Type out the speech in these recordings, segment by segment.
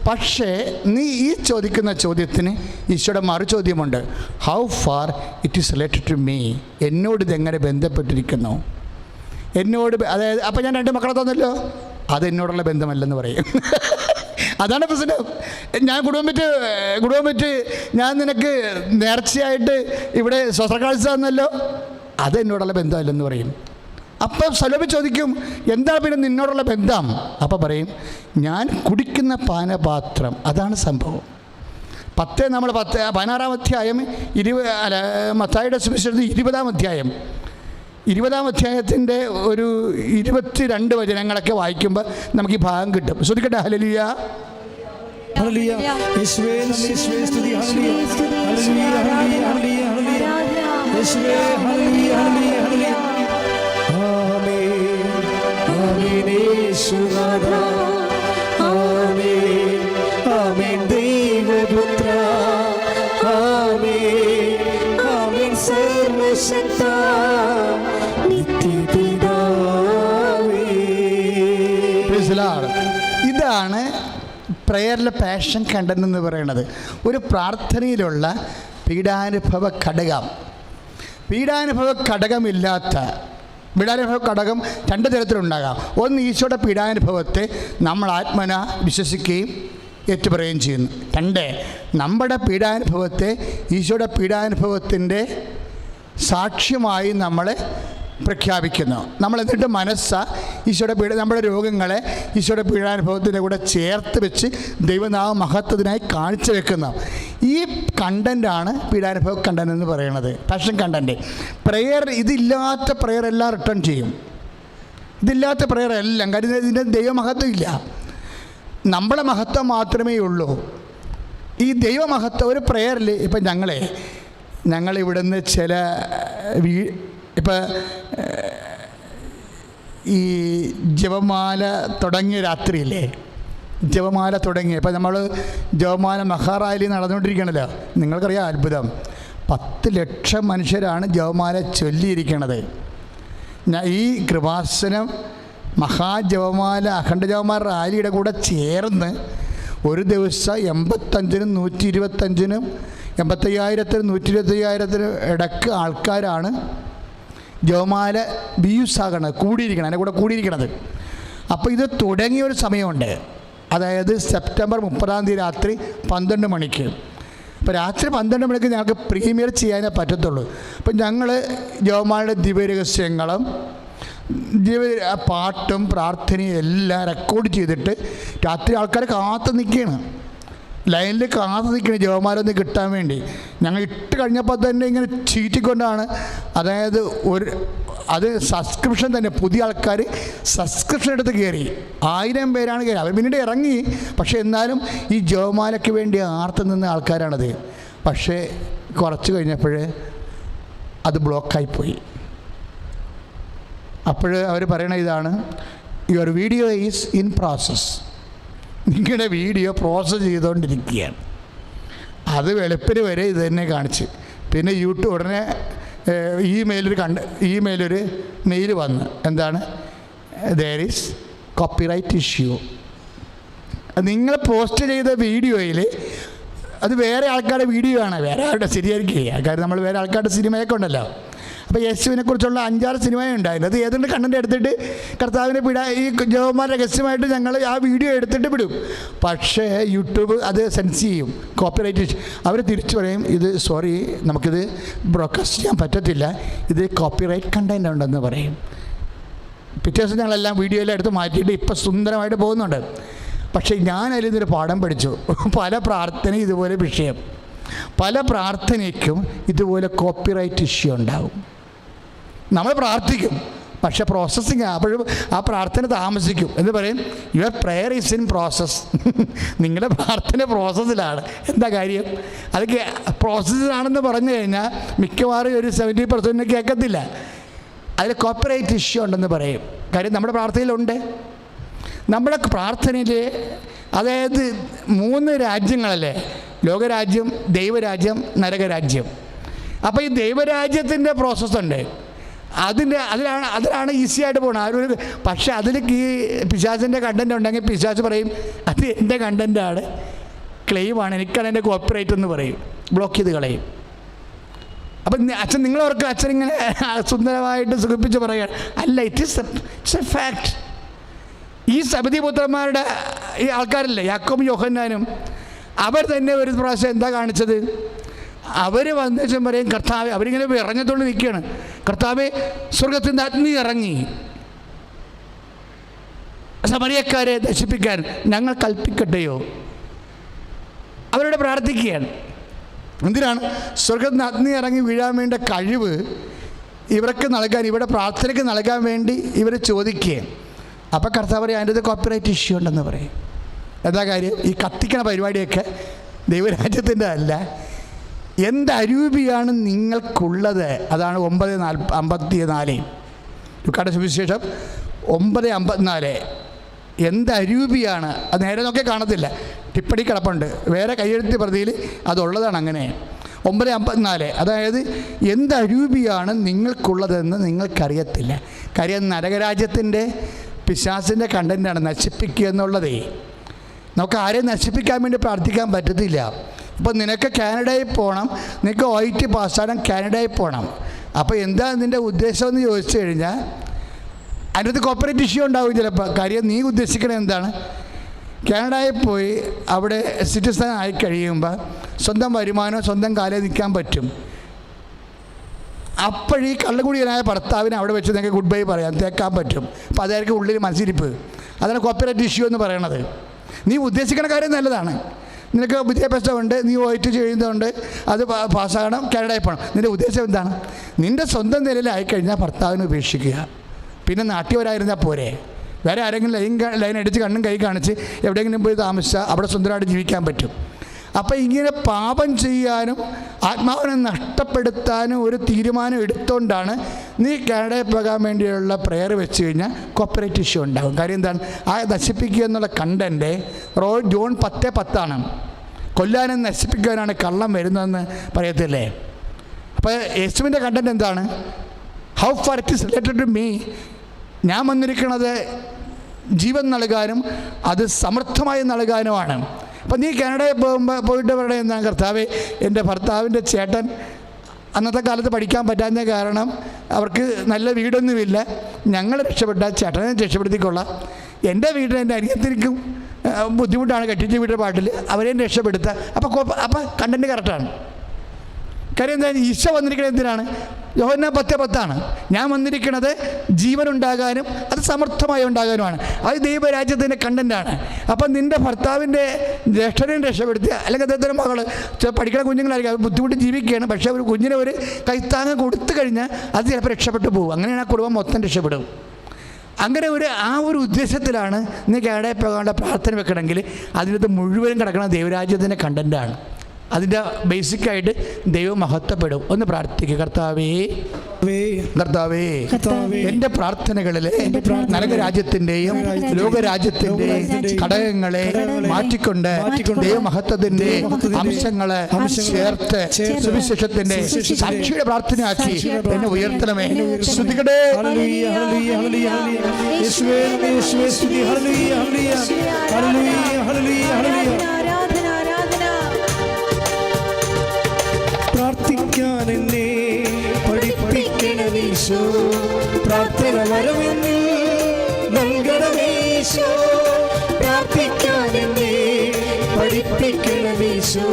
പക്ഷേ നീ ഈ ചോദിക്കുന്ന ചോദ്യത്തിന് ഈശോയുടെ മറു ചോദ്യമുണ്ട്. How far it is related to me. എന്നോട് ഇതെങ്ങനെ ബന്ധപ്പെട്ടിരിക്കുന്നു? എന്നോട് അതായത് അപ്പം ഞാൻ 2 മക്കളെ തന്നല്ലോ, അതെന്നോടുള്ള ബന്ധമല്ലെന്ന് പറയും. അതാണ് പ്രശ്നം. ഞാൻ കുടുംബം വിറ്റ് ഞാൻ നിനക്ക് നേർച്ചയായിട്ട് ഇവിടെ സ്വസ്ത്രക്കാഴ്ച തന്നല്ലോ, അതെന്നോടുള്ള ബന്ധമല്ലെന്ന് പറയും. അപ്പം സലോമി ചോദിക്കും, എന്താ പിന്നെ നിന്നോടുള്ള ബന്ധം? അപ്പം പറയും, ഞാൻ കുടിക്കുന്ന പാനപാത്രം, അതാണ് സംഭവം. 16-ാം അധ്യായം മത്തായിയുടെ സുവിശേഷത്തിൽ 20-ാം അധ്യായം 20-ാം അധ്യായത്തിൻ്റെ ഒരു 22 വചനങ്ങളൊക്കെ വായിക്കുമ്പോൾ നമുക്ക് ഈ ഭാഗം കിട്ടും. ശ്രദ്ധിക്കട്ടെ. ഹല്ലേലൂയ, ഹല്ലേലൂയ, യേശുവേ യേശുവേ സ്തുതി, ഹല്ലേലൂയ ഹല്ലേലൂയ ഹല്ലേലൂയ ഹല്ലേലൂയ, യേശുവേ ഹല്ലേലൂയ ഹല്ലേലൂയ ഹല്ലേലൂയ, ആമേൻ ആമേൻ യേശുനാഥ, ആമേൻ ആമേൻ ദൈവപുത്ര, ആമേൻ ആമേൻ സർവശക്ത നിത്യപിതാവേ. ഇതാണ് പ്രയറിലെ പാഷൻ കണ്ടന്റ് എന്ന് പറയുന്നത്. ഒരു പ്രാർത്ഥനയിലുള്ള പീഡാനുഭവ ഘടകം. പീഡാനുഭവ ഘടകമില്ലാത്ത പീഡാനുഭവ ഘടകം 2 തരത്തിലുണ്ടാകാം. ഒന്ന്, ഈശോയുടെ പീഡാനുഭവത്തെ നമ്മൾ ആത്മന വിശ്വസിക്കുകയും ഏറ്റുപറയുകയും ചെയ്യുന്നു. 2, നമ്മുടെ പീഡാനുഭവത്തെ ഈശോയുടെ പീഡാനുഭവത്തിൻ്റെ സാക്ഷ്യമായി നമ്മൾ പ്രഖ്യാപിക്കുന്നു. നമ്മൾ എന്നിട്ട് ഈശോയുടെ നമ്മുടെ രോഗങ്ങളെ ഈശോയുടെ പീഡാനുഭവത്തിൻ്റെ കൂടെ ചേർത്ത് വെച്ച് ദൈവനാമ മഹത്വത്തിനായി കാണിച്ചു വെക്കുന്നു. ഈ കണ്ടൻ്റാണ് പീഡാനുഭവ കണ്ടന്റ് എന്ന് പറയുന്നത്, പാഷൻ കണ്ടന്റ്. പ്രെയർ, ഇതില്ലാത്ത പ്രെയർ എല്ലാം റിട്ടേൺ ചെയ്യും. ഇതില്ലാത്ത പ്രെയർ എല്ലാം, കാര്യം ഇതിൻ്റെ ദൈവമഹത്വം ഇല്ല, നമ്മളെ മഹത്വം മാത്രമേ ഉള്ളൂ. ഈ ദൈവമഹത്വം ഒരു പ്രെയറിൽ ഇപ്പം ഞങ്ങളിവിടുന്ന് ചില ഇപ്പം ഈ ജപമാല തുടങ്ങിയ രാത്രിയില്ലേ, ജപമാല തുടങ്ങി ഇപ്പം നമ്മൾ ജപമാല മഹാറാലി നടന്നുകൊണ്ടിരിക്കണല്ലോ. നിങ്ങൾക്കറിയാം അത്ഭുതം, 10 ലക്ഷം മനുഷ്യരാണ് ജപമാല ചൊല്ലിയിരിക്കണത്. ഈ കൃപാസനം മഹാജപമാല അഖണ്ഡ ജപമാല റാലിയുടെ കൂടെ ചേർന്ന് ഒരു ദിവസം 85-നും 125-നും 85,000-നും 125,000-നും ഇടക്ക് ആൾക്കാരാണ് ജപമാല ബിയൂസാകണത്, കൂടിയിരിക്കണം, അതിൻ്റെ കൂടെ കൂടിയിരിക്കണത്. അപ്പോൾ ഇത് തുടങ്ങിയൊരു സമയമുണ്ട്, അതായത് സെപ്റ്റംബർ 30-ാം തീയതി രാത്രി 12 മണിക്ക്. അപ്പോൾ രാത്രി 12 മണിക്ക് ഞങ്ങൾക്ക് പ്രീമിയർ ചെയ്യാനേ പറ്റത്തുള്ളൂ. അപ്പം ഞങ്ങൾ ജപമാലയുടെ ദിവ്യരഹസ്യങ്ങളും പാട്ടും പ്രാർത്ഥനയും എല്ലാം റെക്കോർഡ് ചെയ്തിട്ട് രാത്രി ആൾക്കാർ കാത്തു നിൽക്കുകയാണ്, ലൈനിൽ കാത്തു നിൽക്കണം ജപമാല ഒന്ന് കിട്ടാൻ വേണ്ടി. ഞങ്ങൾ ഇട്ട് കഴിഞ്ഞപ്പോൾ തന്നെ ഇങ്ങനെ ചീറ്റിക്കൊണ്ടാണ്, അതായത് അത് സബ്സ്ക്രിപ്ഷൻ തന്നെ, പുതിയ ആൾക്കാർ സബ്സ്ക്രിപ്ഷൻ എടുത്ത് കയറി 1000 പേരാണ് കയറി. അവർ പിന്നീട് ഇറങ്ങി, പക്ഷേ എന്നാലും ഈ ജപമാലയ്ക്ക് വേണ്ടി ആർത്തു നിന്ന ആൾക്കാരാണത്. പക്ഷേ കുറച്ച് കഴിഞ്ഞപ്പോൾ അത് ബ്ലോക്കായിപ്പോയി. അപ്പോൾ അവർ പറയണ ഇതാണ്, your video is in process. നിങ്ങളുടെ വീഡിയോ പ്രോസസ്സ് ചെയ്തുകൊണ്ടിരിക്കുകയാണ്. അത് വെളുപ്പിന് വരെ ഇത് തന്നെ കാണിച്ച്, പിന്നെ യൂട്യൂബ് ഉടനെ ഇമെയിലൊരു മെയിൽ വന്ന്, എന്താണ്, ദെയർ ഈസ് കോപ്പിറൈറ്റ് ഇഷ്യൂ. നിങ്ങൾ പോസ്റ്റ് ചെയ്ത വീഡിയോയിൽ അത് വേറെ ആൾക്കാരുടെ വീഡിയോ ആണ്, വേറെ ആളുടെ ശരിയായിരിക്കുക. കാര്യം നമ്മൾ വേറെ ആൾക്കാരുടെ സിനിമയൊക്കെ ഉണ്ടല്ലോ. അപ്പോൾ യേശുവിനെ കുറിച്ചുള്ള 5-6 സിനിമയുണ്ടായിരുന്നു. അത് ഏതുകൊണ്ട് കണ്ടന്റ് എടുത്തിട്ട് കർത്താവിനെ ഈ ജപമാല രഹസ്യമായിട്ട് ഞങ്ങൾ ആ വീഡിയോ എടുത്തിട്ട് വിടും. പക്ഷേ യൂട്യൂബ് അത് സെൻസ് ചെയ്യും, കോപ്പിറൈറ്റ്. അവർ തിരിച്ചു പറയും, ഇത് സോറി, നമുക്കിത് ബ്രോഡ്കാസ്റ്റ് ചെയ്യാൻ പറ്റത്തില്ല, ഇത് കോപ്പിറൈറ്റ് കണ്ടന്റ് ഉണ്ടെന്ന് പറയും. പിറ്റേ ദിവസം ഞങ്ങളെല്ലാം വീഡിയോയെല്ലാം എടുത്ത് മാറ്റിയിട്ട് ഇപ്പം സുന്ദരമായിട്ട് പോകുന്നുണ്ട്. പക്ഷേ ഞാൻ അതിൽ നിന്നൊരു പാഠം പഠിച്ചു. പല പ്രാർത്ഥനയും ഇതുപോലെ വിഷയം, പല പ്രാർത്ഥനയ്ക്കും ഇതുപോലെ കോപ്പിറൈറ്റ് ഇഷ്യൂ ഉണ്ടാവും. നമ്മൾ പ്രാർത്ഥിക്കും, പക്ഷേ പ്രോസസ്സിങ് അപ്പോഴും ആ പ്രാർത്ഥന താമസിക്കും. എന്ന് പറയും, your prayer is in process. നിങ്ങളുടെ പ്രാർത്ഥന പ്രോസസ്സിലാണ്. എന്താ കാര്യം? അതൊക്കെ പ്രോസസ്സിലാണെന്ന് പറഞ്ഞു കഴിഞ്ഞാൽ മിക്കവാറും ഒരു 70% കേൾക്കത്തില്ല. അതിൽ കോപ്പിറൈറ്റ് ഇഷ്യൂ ഉണ്ടെന്ന് പറയും. കാര്യം നമ്മുടെ പ്രാർത്ഥനയിലുണ്ട്. നമ്മുടെ പ്രാർത്ഥനയിൽ, അതായത് 3 രാജ്യങ്ങളല്ലേ, ലോകരാജ്യം, ദൈവരാജ്യം, നരകരാജ്യം. അപ്പോൾ ഈ ദൈവരാജ്യത്തിൻ്റെ പ്രോസസ്സുണ്ട്, അതിലാണ് ഈസി ആയിട്ട് പോകണം ആരും. പക്ഷെ അതിൽ ഈ പിശാചിൻ്റെ കണ്ടൻറ് ഉണ്ടെങ്കിൽ പിശാച് പറയും അത് എൻ്റെ കണ്ടൻറ്റാണ്, ക്ലെയിമാണ്, എനിക്കാണ് എൻ്റെ കോപ്പിറൈറ്റ് എന്ന് പറയും, ബ്ലോക്ക് ചെയ്ത് കളയും. അപ്പം അച്ഛൻ നിങ്ങളവർക്ക് അച്ഛൻ ഇങ്ങനെ സുന്ദരമായിട്ട് സുഖിപ്പിച്ച് പറയുകയാണ്, അല്ല, ഇറ്റ്സ് എ ഫാക്ട്. ഈ സബദി പുത്രന്മാരുടെ ഈ ആൾക്കാരല്ലേ യാക്കോബും യോഹന്നാനും, അവർ തന്നെ ഒരു പ്രാവശ്യം എന്താ കാണിച്ചത്? അവർ വന്നേച്ചും പറയും കർത്താവേ, അവരിങ്ങനെ ഇറങ്ങത്തോണ്ട് നിൽക്കുകയാണ്, കർത്താവേ സ്വർഗത്തിൻ്റെ അഗ്നി ഇറങ്ങി സമരിയക്കാരെ നശിപ്പിക്കാൻ ഞങ്ങൾ കൽപ്പിക്കട്ടെയോ? അവരോട് പ്രാർത്ഥിക്കുകയാണ്. എന്തിനാണ്? സ്വർഗത്തിന് അഗ്നി ഇറങ്ങി വീഴാൻ വേണ്ട കഴിവ് ഇവർക്ക് നൽകാൻ, ഇവിടെ പ്രാർത്ഥനയ്ക്ക് നൽകാൻ വേണ്ടി ഇവർ ചോദിക്കുകയും. അപ്പോൾ കർത്താവ് പറയും അതിൻ്റെ കോപ്പിറൈറ്റ് ഇഷ്യൂ ഉണ്ടെന്ന് പറയും. എന്താ കാര്യം? ഈ കത്തിക്കണ പരിപാടിയൊക്കെ ദൈവരാജ്യത്തിൻ്റെ അല്ല, എന്തരൂപിയാണ് നിങ്ങൾക്കുള്ളത്? അതാണ് 9:54 ലുക്കായുടെ സുവിശേഷം 9:54. എന്തരൂപിയാണ് അത് നേരെ നോക്കി കാണത്തില്ല, ടിപ്പടി കിടപ്പുണ്ട്, വേറെ കയ്യെഴുത്ത് പ്രതിയിൽ അതുള്ളതാണ്. അങ്ങനെ 9:54, അതായത് എന്തരൂപിയാണ് നിങ്ങൾക്കുള്ളതെന്ന് നിങ്ങൾക്കറിയത്തില്ല. കാര്യം നരകരാജ്യത്തിൻ്റെ പിശാചിൻ്റെ കണ്ടൻ്റാണ് നശിപ്പിക്കുക എന്നുള്ളതേ. നമുക്ക് ആരെയും നശിപ്പിക്കാൻ വേണ്ടി പ്രാർത്ഥിക്കാൻ പറ്റത്തില്ല. ഇപ്പം നിനക്ക് കാനഡയിൽ പോകണം, നിനക്ക് OIT പാസ്സാകണം, കാനഡയിൽ പോകണം. അപ്പോൾ എന്താ നിൻ്റെ ഉദ്ദേശം എന്ന് ചോദിച്ചു കഴിഞ്ഞാൽ അതിനകത്ത് കോപ്പറേറ്റ് ഇഷ്യൂ ഉണ്ടാവും ചിലപ്പോൾ. കാര്യം നീ ഉദ്ദേശിക്കണത് എന്താണ്? കാനഡയിൽ പോയി അവിടെ സിറ്റിസൺ ആയി കഴിയുമ്പോൾ സ്വന്തം വരുമാനം സ്വന്തം കാലിൽ നിൽക്കാൻ പറ്റും. അപ്പോഴീ കള്ളുകുടിയനായ ഭർത്താവിനെ അവിടെ വെച്ച് നിങ്ങൾക്ക് ഗുഡ് ബൈ പറയാം, തേക്കാൻ പറ്റും. അപ്പോൾ അതായിരിക്കും ഉള്ളിൽ മനസ്സിരിപ്പ്. അതാണ് കോപ്പറേറ്റ് ഇഷ്യൂ എന്ന് പറയണത്. നീ ഉദ്ദേശിക്കുന്ന കാര്യം നല്ലതാണ്, നിനക്ക് വിദ്യാഭ്യാസമുണ്ട്, നീ OIT ചെയ്യുന്നതുകൊണ്ട് അത് പാസ്സാകണം, കാനഡയിൽ പോകണം. നിൻ്റെ ഉദ്ദേശം എന്താണ്? നിൻ്റെ സ്വന്തം നിലയിലായിക്കഴിഞ്ഞാൽ ഭർത്താവിനെ ഉപേക്ഷിക്കുക, പിന്നെ നാട്ടിയവരായിരുന്നാൽ പോരെ, വേറെ ആരെങ്കിലും ലൈൻ അടിച്ച് കണ്ണും കൈ കാണിച്ച് എവിടെയെങ്കിലും പോയി താമസിച്ചാൽ അവിടെ സുന്ദരമായിട്ട് ജീവിക്കാൻ പറ്റും. അപ്പോൾ ഇങ്ങനെ പാപം ചെയ്യാനും ആത്മാവിനെ നഷ്ടപ്പെടുത്താനും ഒരു തീരുമാനം എടുത്തുകൊണ്ടാണ് നീ കാനഡയിൽ പോകാൻ വേണ്ടിയുള്ള പ്രെയർ വെച്ച് കഴിഞ്ഞാൽ കോപ്പറേറ്റ് ഇഷ്യൂ ഉണ്ടാകും. കാര്യം എന്താണ്? ആ നശിപ്പിക്കുക എന്നുള്ള കണ്ടൻറ്റ് ജോൺ 10:10 കൊല്ലാനും നശിപ്പിക്കാനാണ് കള്ളം വരുന്നതെന്ന് പറയത്തില്ലേ? അപ്പോൾ യേശുവിൻ്റെ കണ്ടൻറ്റ് എന്താണ്? How far it is related to me. ഞാൻ വന്നിരിക്കുന്നത് ജീവൻ നൽകാനും അത് സമർത്ഥമായി നൽകാനുമാണ്. അപ്പം നീ കാനഡയിൽ പോയിട്ട് പറയണേ എന്താണ്? കർത്താവേ, എൻ്റെ ഭർത്താവിൻ്റെ ചേട്ടൻ അന്നത്തെ കാലത്ത് പഠിക്കാൻ പറ്റാത്ത കാരണം അവർക്ക് നല്ല വീടൊന്നുമില്ല, ഞങ്ങൾ രക്ഷപ്പെട്ടാൽ ചേട്ടനെ രക്ഷപ്പെടുത്തിക്കൊള്ളാം. എൻ്റെ വീട്ടിൽ എൻ്റെ അനിയത്തിനും ബുദ്ധിമുട്ടാണ് കെട്ടിച്ച വീട്ടിലെ പാട്ടിൽ, അവരെയും രക്ഷപ്പെടുത്തുക. അപ്പോൾ കണ്ടൻറ്റ് കറക്റ്റാണ്. കാര്യം എന്താ? ഈശോ വന്നിരിക്കുന്നത് എന്തിനാണ്? യോഹന്നാൻ 10:10 ഞാൻ വന്നിരിക്കുന്നത് ജീവനുണ്ടാകാനും അത് സമർത്ഥമായി ഉണ്ടാകാനുമാണ്. അത് ദൈവരാജ്യത്തിൻ്റെ കണ്ടൻറ്റാണ്. അപ്പം നിൻ്റെ ഭർത്താവിൻ്റെ ജ്യേഷ്ഠനെയും രക്ഷപ്പെടുത്തുക, അല്ലെങ്കിൽ അദ്ദേഹത്തിൻ്റെ മകൾ പഠിക്കുന്ന കുഞ്ഞുങ്ങളായിരിക്കും, അത് ബുദ്ധിമുട്ട് ജീവിക്കുകയാണ്, പക്ഷേ ഒരു കുഞ്ഞിനെ ഒരു കൈത്താങ്ങ് കൊടുത്തു കഴിഞ്ഞാൽ അത് ചിലപ്പോൾ രക്ഷപ്പെട്ടു പോകും. അങ്ങനെയാണ് ആ കുടുംബം മൊത്തം രക്ഷപ്പെടും. അങ്ങനെ ആ ഒരു ഉദ്ദേശത്തിലാണ് നീ കാനഡയിൽ പോകാനുള്ള പ്രാർത്ഥന വെക്കണമെങ്കിൽ അതിനകത്ത് മുഴുവനും കിടക്കുന്ന ദൈവരാജ്യത്തിൻ്റെ കണ്ടൻറ്റാണ്. അതിൻ്റെ ബേസിക്കായിട്ട് ദൈവം മഹത്വപ്പെടും. ഒന്ന് പ്രാർത്ഥിക്കുക. കർത്താവേ, എൻ്റെ പ്രാർത്ഥനകളിൽ നരകരാജ്യത്തിൻ്റെയും ലോകരാജ്യത്തിൻ്റെയും ഘടകങ്ങളെ മാറ്റിക്കൊണ്ട് ദൈവമഹത്വത്തിൻ്റെ അംശങ്ങളെ ചേർത്ത് സുവിശേഷത്തിൻ്റെ സാക്ഷിയുടെ പ്രാർത്ഥനയാക്കി എന്നെ ഉയർത്തണമേ. ശ്രുതികടേ പ്രാർത്ഥിക്കാൻ എന്നെ പഠിപ്പിക്കണമീശോ, പ്രാർത്ഥന വരമെന്നിൽ നൽകണമീശോ. പ്രാർത്ഥിക്കാൻ എന്നെ പഠിപ്പിക്കണമീശോ,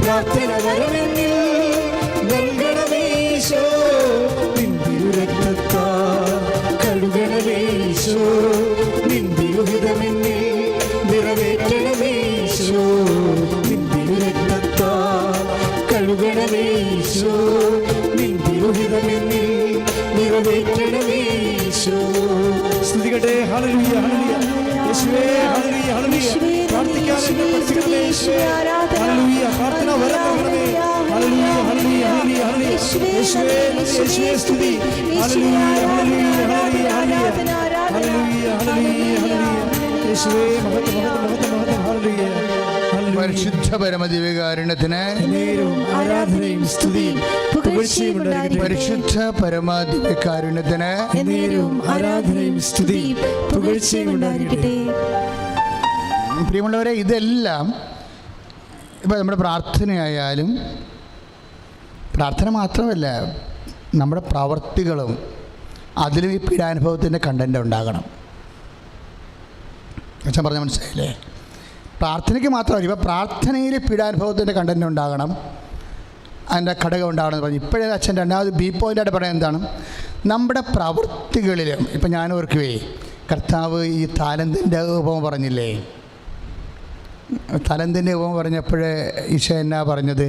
പ്രാർത്ഥന വരമെന്നിൽ നൽകണമീശോ. നിന്തിരുരക്തത്താൽ കഴുകണമീശോ, നിന്തിരുഹിതമെന്നിൽ നിറവേറ്റണമീശോ. നിന്തിരുരക്തത്താൽ കഴുകണമീശോ, നിന്തിരുഹിതമെന്നിൽ നിറവേറ്റണമീശോ. സ്തുതികട്ടെ. ഹല്ലേലൂയ, ഹല്ലേലൂയ. യേശുവേ, ഹല്ലേലൂയ, ഹല്ലേലൂയ. പ്രാർത്ഥിക്കാൻ എന്നെ പഠിപ്പിക്കണമേ യേശുവേ. ഹല്ലേലൂയ. പ്രാർത്ഥന വരം നൽകണമേ. ഹല്ലേലൂയ, ഹല്ലേലൂയ, ഹല്ലേലൂയ, ഹല്ലേലൂയ. യേശുവേ, യേശുവേ സ്തുതി. ഹല്ലേലൂയ, ഹല്ലേലൂയ, ഹല്ലേലൂയ, ഹല്ലേലൂയ, ഹല്ലേലൂയ, ഹല്ലേലൂയ. യേശുവേ, മഹത്വം, മഹത്വം, മഹത്വം, മഹത്വം. ഹല്ലേലൂയ, ഹല്ലേലൂയ. പരിശുദ്ധ പരമദിവ്യകാരുണ്യത്തിന് ആരാധനയും സ്തുതിയും പുകഴ്ചയും ഉണ്ടായിരിക്കട്ടെ. പരിശുദ്ധ പരമദിവ്യകാരുണ്യത്തിന് ആരാധനയും സ്തുതിയും പുകഴ്ചയും ഉണ്ടായിരിക്കട്ടെ. പ്രിയമുള്ളവരെ, ഇതെല്ലാം ഇപ്പോൾ നമ്മുടെ പ്രാർത്ഥനയായാലും, പ്രാർത്ഥന മാത്രമല്ല, നമ്മുടെ പ്രവർത്തികളും അതിലും ഈ പീഡാനുഭവത്തിൻ്റെ കണ്ടൻ്റ് ഉണ്ടാകണം. അച്ഛൻ പറഞ്ഞ മനസ്സിലായില്ലേ? പ്രാർത്ഥനയ്ക്ക് മാത്രമല്ല, ഇപ്പോൾ പ്രാർത്ഥനയിൽ പീഡാനുഭവത്തിൻ്റെ കണ്ടൻ്റ് ഉണ്ടാകണം, അതിൻ്റെ ഘടകം ഉണ്ടാകണമെന്ന് പറഞ്ഞു. ഇപ്പോഴേ അച്ഛൻ രണ്ടാമത് ബി പോയിൻ്റായിട്ട് പറയുന്നത് എന്താണ്? നമ്മുടെ പ്രവൃത്തികളിലും. ഇപ്പം ഞാൻ ഓർക്കുവേ, കർത്താവ് ഈ താലന്തിൻ്റെ ഉപമ പറഞ്ഞില്ലേ? താലന്തിൻ്റെ ഉപമ പറഞ്ഞപ്പോഴേ ഈശോ എന്നാ പറഞ്ഞത്?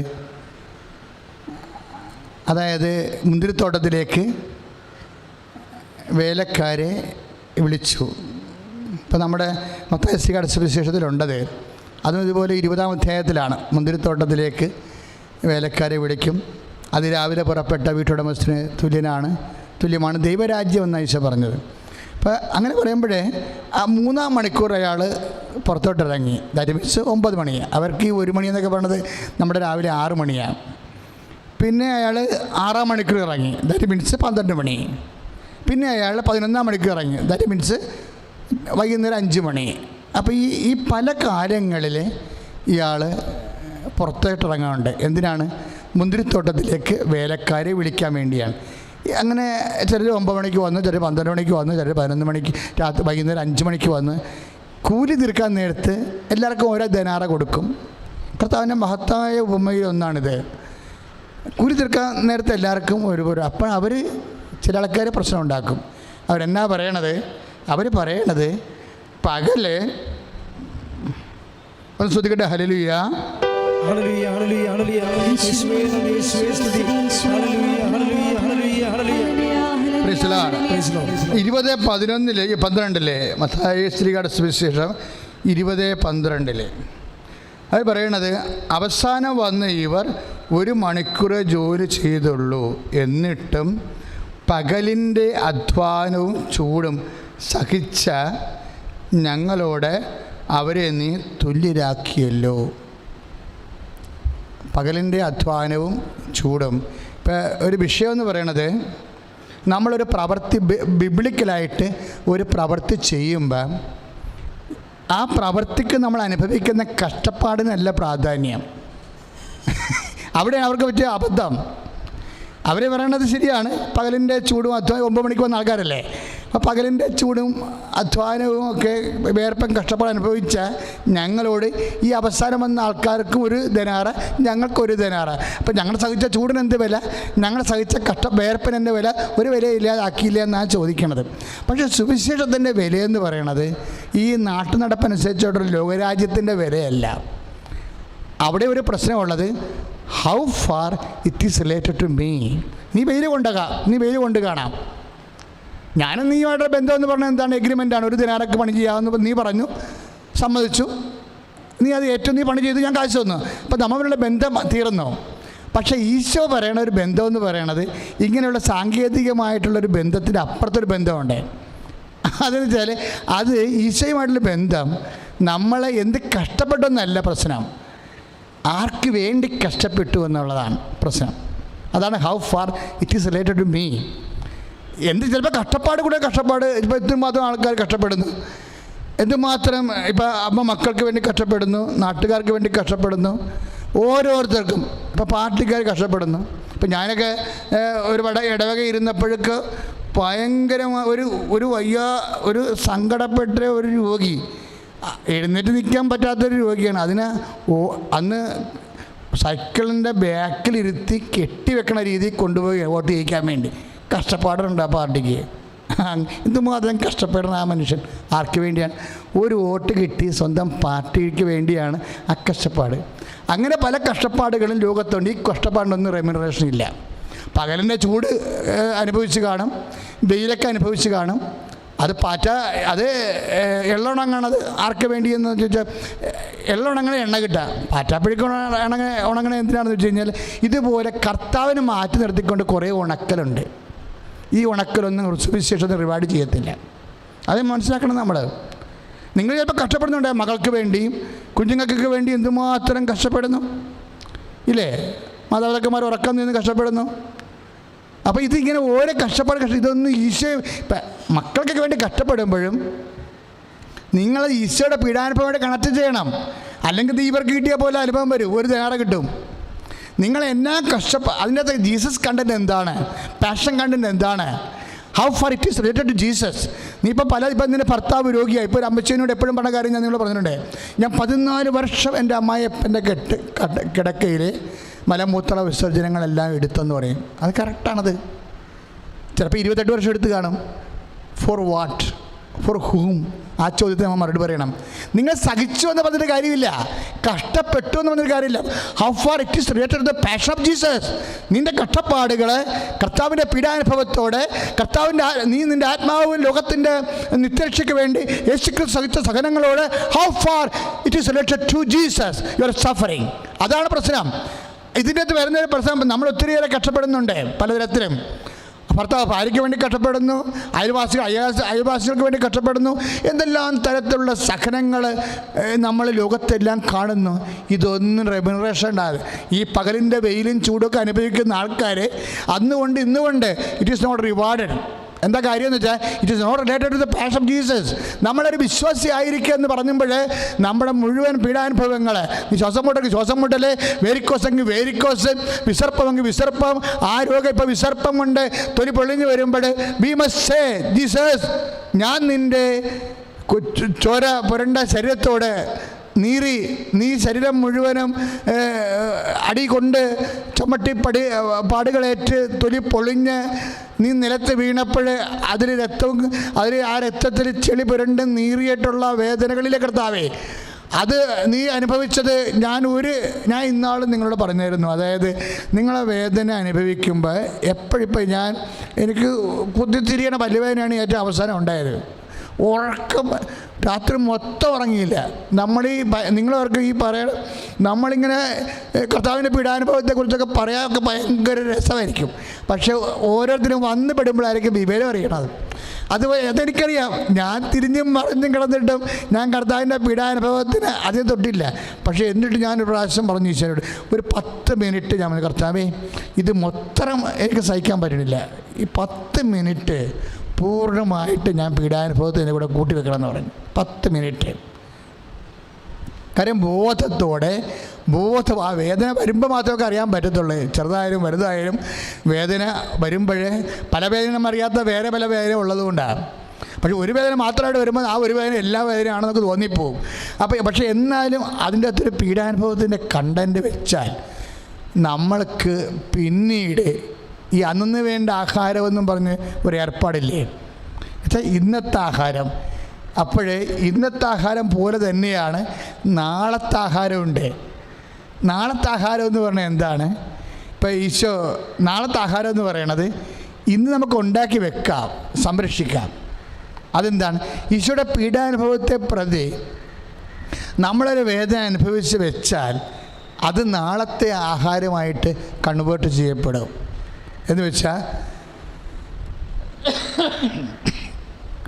അതായത് മുന്തിരിത്തോട്ടത്തിലേക്ക് വേലക്കാരെ വിളിച്ചു. ഇപ്പം നമ്മുടെ മത്തായി സുവിശേഷത്തിലുണ്ടത്. അതും ഇതുപോലെ 20-ാം അധ്യായത്തിലാണ്. മുന്തിരിത്തോട്ടത്തിലേക്ക് വേലക്കാരെ വിളിക്കും. അത് രാവിലെ പുറപ്പെട്ട വീട്ടുടമസ്ഥന് തുല്യമാണ് ദൈവരാജ്യം എന്നാണ് ഈശോ പറഞ്ഞത്. അപ്പോൾ അങ്ങനെ പറയുമ്പോഴേ ആ 3-ാം മണിക്കൂർ അയാൾ പുറത്തോട്ടിറങ്ങി. ദാറ്റ് മീൻസ് 9 മണിയാണ്. അവർക്ക് ഈ 1 മണി എന്നൊക്കെ പറഞ്ഞത് നമ്മുടെ രാവിലെ 6 മണിയാണ്. പിന്നെ അയാൾ 6-ാം മണിക്കൂർ ഇറങ്ങി. ദാറ്റ് മീൻസ് 12 മണി. പിന്നെ അയാൾ 11-ാം മണിക്കൂർ ഇറങ്ങി. ദാറ്റ് മീൻസ് വൈകുന്നേരം 5 മണി. അപ്പോൾ ഈ പല കാര്യങ്ങളിൽ ഇയാൾ പുറത്തോട്ടിറങ്ങാറുണ്ട്. എന്തിനാണ്? മുന്തിരിത്തോട്ടത്തിലേക്ക് വേലക്കാരെ വിളിക്കാൻ വേണ്ടിയാണ്. അങ്ങനെ ചിലർ 9 മണിക്ക് വന്നു, ചിലർ 12 മണിക്ക് വന്നു, ചിലർ 11 മണിക്ക്, വൈകുന്നേരം 5 മണിക്ക് വന്ന് കൂലി തീർക്കാൻ നേരത്ത് എല്ലാവർക്കും ഓരോ ധനാറ കൊടുക്കും. കർത്താവിൻ്റെ മഹത്തായ ഉപമയിൽ ഒന്നാണിത്. കൂലി തീർക്കാൻ നേരത്തെ എല്ലാവർക്കും ഒരു അപ്പോൾ അവർ ചില ആൾക്കാർ പ്രശ്നം ഉണ്ടാക്കും. അവരെന്നാ പറയണത്? അവർ പറയണത് പകല് ഒന്ന് ശ്രദ്ധിക്കട്ടെ. ഹല്ലേലൂയ, ഹല്ലേലൂയ, ഹല്ലേലൂയ, ഹല്ലേലൂയ. യേശുവേ നന്ദി, യേശുവേ സ്തുതി. ഹല്ലേലൂയ, ഹല്ലേലൂയ, ഹല്ലേലൂയ, ഹല്ലേലൂയ. Praise the Lord. 20:12 മത്തായി സുവിശേഷം 20:12 അത് പറയണത്, അവസാനം വന്ന് ഇവർ 1 മണിക്കൂർ ജോലി ചെയ്തുള്ളൂ, എന്നിട്ടും പകലിൻ്റെ അധ്വാനവും ചൂടും സഹിച്ച ഞങ്ങളോട് അവരെ നീ തുല്യരാക്കിയല്ലോ. പകലിൻ്റെ അധ്വാനവും ചൂടും. ഇപ്പം ഒരു വിഷയമെന്ന് പറയണത്, നമ്മളൊരു പ്രവൃത്തി ബിബ്ലിക്കലായിട്ട് ഒരു പ്രവൃത്തി ചെയ്യുമ്പോൾ ആ പ്രവൃത്തിക്ക് നമ്മൾ അനുഭവിക്കുന്ന കഷ്ടപ്പാടിനല്ല പ്രാധാന്യം. അവിടെ അവർക്ക് പറ്റിയ അബദ്ധം. അവർ പറയണത് ശരിയാണ്, പകലിൻ്റെ ചൂടും അധ്വാനം 9 മണിക്ക് വന്ന ആൾക്കാരല്ലേ. അപ്പോൾ പകലിൻ്റെ ചൂടും അധ്വാനവും ഒക്കെ വേർപ്പം കഷ്ടപ്പാട് അനുഭവിച്ച ഞങ്ങളോട് ഈ അവസാനം വന്ന ആൾക്കാർക്ക് 1 ദിനാറ, ഞങ്ങൾക്കൊരു ദിനാറ. അപ്പോൾ ഞങ്ങൾ സഹിച്ച ചൂടിന് എന്ത് വില, ഞങ്ങൾ സഹിച്ച വേർപ്പിന് എന്ത് വില, ഒരു വിലയില്ലാതാക്കിയില്ല എന്നാണ് ചോദിക്കണത്. പക്ഷേ സുവിശേഷത്തിൻ്റെ വിലയെന്ന് പറയണത് ഈ നാട്ടുനടപ്പനുസരിച്ചുള്ളൊരു ലോകരാജ്യത്തിൻ്റെ വിലയല്ല. അവിടെ ഒരു പ്രശ്നമുള്ളത്, how far it is related to me. നീ വെയിൽ കൊണ്ട് കാണാം. ഞാനും നീയുമായിട്ടുള്ള ബന്ധം എന്ന് പറഞ്ഞാൽ എന്താണ്? എഗ്രിമെൻ്റാണ്. 1 ദിനാറൊക്കെ പണി ചെയ്യാമെന്ന് നീ പറഞ്ഞു, സമ്മതിച്ചു, നീ അത് ഏറ്റവും നീ പണി ചെയ്തു, ഞാൻ കാശ് തന്നു. അപ്പം നമ്മളുള്ള ബന്ധം തീർന്നു. പക്ഷേ ഈശോ പറയണ ഒരു ബന്ധം എന്ന് പറയണത് ഇങ്ങനെയുള്ള സാങ്കേതികമായിട്ടുള്ളൊരു ബന്ധത്തിൻ്റെ അപ്പുറത്തൊരു ബന്ധമുണ്ട്. അതെന്ന് വെച്ചാൽ അത് ഈശോയുമായിട്ടുള്ള ബന്ധം നമ്മളെ എന്ത് കഷ്ടപ്പെട്ടെന്നല്ല പ്രശ്നം, ആർക്ക് വേണ്ടി കഷ്ടപ്പെട്ടു എന്നുള്ളതാണ് പ്രശ്നം. അതാണ് how far it is related to me. ചിലപ്പോൾ കഷ്ടപ്പാട് ഇപ്പോൾ എന്തുമാത്രം ആൾക്കാർ കഷ്ടപ്പെടുന്നു, എന്തുമാത്രം ഇപ്പോൾ അമ്മ മക്കൾക്ക് വേണ്ടി കഷ്ടപ്പെടുന്നു, നാട്ടുകാർക്ക് വേണ്ടി കഷ്ടപ്പെടുന്നു, ഓരോരുത്തർക്കും. ഇപ്പോൾ പാർട്ടിക്കാർ കഷ്ടപ്പെടുന്നു. ഇപ്പം ഞാനൊക്കെ ഒരു ഇടവക ഇരുന്നപ്പോഴൊക്കെ ഭയങ്കരമായ ഒരു സങ്കടപ്പെട്ട ഒരു രോഗി, എഴുന്നേറ്റ് നിൽക്കാൻ പറ്റാത്തൊരു രോഗിയാണ്. അന്ന് സൈക്കിളിൻ്റെ ബാക്കിലിരുത്തി കെട്ടിവെക്കണ രീതിയിൽ കൊണ്ടുപോയി വോട്ട് ചെയ്യിക്കാൻ വേണ്ടി. കഷ്ടപ്പാടുണ്ട് ആ പാർട്ടിക്ക്. എന്തുമാത്രം കഷ്ടപ്പെടുന്ന ആ മനുഷ്യൻ ആർക്ക് വേണ്ടിയാണ്? ഒരു വോട്ട് കിട്ടി സ്വന്തം പാർട്ടിക്ക് വേണ്ടിയാണ് ആ കഷ്ടപ്പാട്. അങ്ങനെ പല കഷ്ടപ്പാടുകളും ലോകത്തുണ്ട്. ഈ കഷ്ടപ്പാടിനൊന്നും റെമ്യൂണറേഷൻ ഇല്ല. പകലിൻ്റെ ചൂട് അനുഭവിച്ച് കാണും, വെയിലൊക്കെ അനുഭവിച്ച് കാണും. അത് എള്ളുണങ്ങണത് ആർക്ക് വേണ്ടിയെന്ന് ചോദിച്ചാൽ, എള്ളുണങ്ങണ എണ്ണ കിട്ടുക. പാറ്റാപ്പിഴിക്ക് ഉണങ്ങണ എന്തിനാണെന്ന് വെച്ച് കഴിഞ്ഞാൽ, ഇതുപോലെ കർത്താവിന് മാറ്റി നിർത്തിക്കൊണ്ട് കുറേ ഉണക്കലുണ്ട്. ഈ ഉണക്കലൊന്നും സുവിശേഷത്തെ റിവാർഡ് ചെയ്യത്തില്ല. അത് മനസ്സിലാക്കണം നമ്മൾ. നിങ്ങൾ ചിലപ്പോൾ കഷ്ടപ്പെടുന്നുണ്ട്, മകൾക്ക് വേണ്ടിയും കുഞ്ഞുങ്ങൾക്കൊക്കെ വേണ്ടി എന്തുമാത്രം കഷ്ടപ്പെടുന്നു ഇല്ലേ? മാതാപിതാക്കന്മാർ ഉറക്കം നിന്ന് കഷ്ടപ്പെടുന്നു. അപ്പോൾ ഇതിങ്ങനെ ഓരോ ഇതൊന്നും ഈശോ മക്കൾക്കൊക്കെ വേണ്ടി കഷ്ടപ്പെടുമ്പോഴും നിങ്ങൾ ഈശോയുടെ പീഡാനുഭവമായിട്ട് കണക്ട് ചെയ്യണം. അല്ലെങ്കിൽ ഇവർക്ക് കിട്ടിയ പോലെ അനുഭവം വരും, ഒരു നേരെ കിട്ടും. നിങ്ങൾ എന്നാ അതിൻ്റെ അകത്ത് ജീസസ് കണ്ടന്റ് എന്താണ്, പാഷൻ കണ്ടന്റ് എന്താണ്, how far it is related to Jesus. നീ ഇപ്പം നിൻ്റെ ഭർത്താവ് രോഗിയായി. ഇപ്പോൾ ഒരു അമ്മച്ചേനോട് എപ്പോഴും പറഞ്ഞ കാര്യം ഞാൻ നിങ്ങൾ പറഞ്ഞിട്ടുണ്ട്. ഞാൻ 14 വർഷം എൻ്റെ അമ്മായിയപ്പൻ്റെ കിടക്കയിൽ മലമൂത്ര വിസർജനങ്ങളെല്ലാം എടുത്തെന്ന് പറയും. അത് കറക്റ്റാണത്. ചിലപ്പോൾ 28 വർഷം എടുത്ത് കാണും. For what, for whom? ആ ചോദ്യത്തിന് നമ്മൾ മറുപടി പറയണം. നിങ്ങൾ സഹിച്ചു എന്ന് പറഞ്ഞിട്ട് കാര്യമില്ല, കഷ്ടപ്പെട്ടു എന്ന് പറഞ്ഞിട്ട് കാര്യമില്ല. How far it is related to the passion of Jesus. നിൻ്റെ കഷ്ടപ്പാടുകൾ കർത്താവിൻ്റെ പീഡാനുഭവത്തോടെ, നീ നിൻ്റെ ആത്മാവും ലോകത്തിൻ്റെ നിത്യരക്ഷയ്ക്ക് വേണ്ടി യേശുക്രിസ്തു സഹിച്ച സഹനങ്ങളോട് how far it is related to Jesus your suffering. അതാണ് പ്രശ്നം. ഇതിൻ്റെ അകത്ത് വരുന്നൊരു പ്രശ്നം, നമ്മൾ ഒത്തിരിയേറെ കഷ്ടപ്പെടുന്നുണ്ട് പലതരത്തിലും. ഭർത്താവ് ഭാര്യയ്ക്ക് വേണ്ടി കഷ്ടപ്പെടുന്നു, അയൽവാസികൾക്ക് വേണ്ടി കഷ്ടപ്പെടുന്നു, എന്തെല്ലാം തരത്തിലുള്ള സഹനങ്ങൾ നമ്മൾ ലോകത്തെല്ലാം കാണുന്നു. ഇതൊന്നും റെമ്യൂണറേഷൻ ഉണ്ടാകും. ഈ പകലിൻ്റെ വെയിലും ചൂടൊക്കെ അനുഭവിക്കുന്ന ആൾക്കാർ അന്നുകൊണ്ട് ഇന്നുകൊണ്ട് ഇറ്റ് ഈസ് നോട്ട് റിവാർഡഡ്. എന്താ കാര്യം എന്ന് വെച്ചാൽ it is not related to the passion of Jesus. നമ്മളൊരു വിശ്വാസി ആയിരിക്കുക എന്ന് പറയുമ്പോൾ നമ്മുടെ മുഴുവൻ പീഡാനുഭവങ്ങൾ, ശ്വാസം മുട്ടൽ, വേരിക്കോസെങ്കിൽ വേരിക്കോസ്, വിസർപ്പമെങ്കിൽ വിസർപ്പം, ആ രോഗം ഇപ്പോൾ വിസർപ്പം കൊണ്ട് തൊലി പൊളിഞ്ഞ് വരുമ്പോൾ വി മസ്റ്റ് സേ ജീസസ്, ഞാൻ നിൻ്റെ ചോര പുരണ്ട ശരീരത്തോട് നീ ശരീരം മുഴുവനും അടി കൊണ്ട് പാടുകളേറ്റ് തൊലി പൊളിഞ്ഞ് നീ നിലത്ത് വീണപ്പോൾ ആ രക്തത്തിൽ ചെളി പുരണ്ട് നീറിയിട്ടുള്ള വേദനകളിലെ കർത്താവേ, അത് നീ അനുഭവിച്ചത് ഞാൻ ഇന്നാളും നിങ്ങളോട് പറഞ്ഞായിരുന്നു. അതായത് നിങ്ങളെ വേദന അനുഭവിക്കുമ്പോൾ എപ്പോഴിപ്പോൾ എനിക്ക് കുത്തിത്തിരിയണ പല്ലുവേദനയാണ് ഏറ്റവും അവസാനം ഉണ്ടായത്. ഉറക്കം രാത്രി മൊത്തം ഉറങ്ങിയില്ല. നിങ്ങളവർക്ക് നമ്മളിങ്ങനെ കർത്താവിൻ്റെ പീഡാനുഭവത്തെക്കുറിച്ചൊക്കെ പറയാനൊക്കെ ഭയങ്കര രസമായിരിക്കും. പക്ഷെ ഓരോരുത്തരും വന്ന് പെടുമ്പോഴായിരിക്കും വിവരം അറിയണത്. അതെനിക്കറിയാം. ഞാൻ തിരിഞ്ഞും മറിഞ്ഞും കിടന്നിട്ടും ഞാൻ കർത്താവിൻ്റെ പീഡാനുഭവത്തിന് അധികം തൊട്ടില്ല. പക്ഷേ എന്നിട്ട് ഞാനൊരു പ്രാവശ്യം പറഞ്ഞു ഈശോയോട്, ഒരു 10 മിനിറ്റ് ഞാൻ പറഞ്ഞു, കർത്താവേ ഇത് മൊത്തം എനിക്ക് സഹിക്കാൻ പറ്റണില്ല, ഈ 10 മിനിറ്റ് പൂർണ്ണമായിട്ട് ഞാൻ പീഡാനുഭവത്തിൻ്റെ കൂടെ കൂട്ടി വെക്കണം എന്ന് പറഞ്ഞു. 10 മിനിറ്റ്. കാര്യം ആ വേദന വരുമ്പോൾ മാത്രമൊക്കെ അറിയാൻ പറ്റത്തുള്ളൂ. ചെറുതായാലും വലുതായാലും വേദന വരുമ്പോൾ പല വേദന അറിയാത്ത വേറെ പല വേദന ഉള്ളതുകൊണ്ടാണ്. പക്ഷെ ഒരു വേദന മാത്രമായിട്ട് വരുമ്പോൾ ആ ഒരു വേദന എല്ലാ വേദനയാണെന്നൊക്കെ തോന്നിപ്പോവും. പക്ഷേ എന്നാലും അതിൻ്റെ അകത്തൊരു പീഡാനുഭവത്തിൻ്റെ കണ്ടൻറ്റ് വെച്ചാൽ നമ്മൾക്ക് പിന്നീട് ഈ അന്നു വേണ്ട ആഹാരമെന്നും പറഞ്ഞ് ഒരു ഏർപ്പാടില്ലേ വെച്ചാൽ ഇന്നത്തെ ആഹാരം. അപ്പോഴേ ഇന്നത്തെ ആഹാരം പോലെ തന്നെയാണ് നാളത്തെ ആഹാരമുണ്ട്. നാളത്തെ ആഹാരം എന്ന് പറഞ്ഞാൽ എന്താണ്? ഇപ്പോൾ ഈശോ നാളത്തെ ആഹാരം എന്ന് പറയണത് ഇന്ന് നമുക്ക് ഉണ്ടാക്കി വെക്കാം, സംരക്ഷിക്കാം. അതെന്താണ്? ഈശോയുടെ പീഡാനുഭവത്തെ പ്രതി നമ്മളൊരു വേദന അനുഭവിച്ച് വെച്ചാൽ അത് നാളത്തെ ആഹാരമായിട്ട് കൺവേർട്ട് ചെയ്യപ്പെടും. എന്ന് വെച്ചാൽ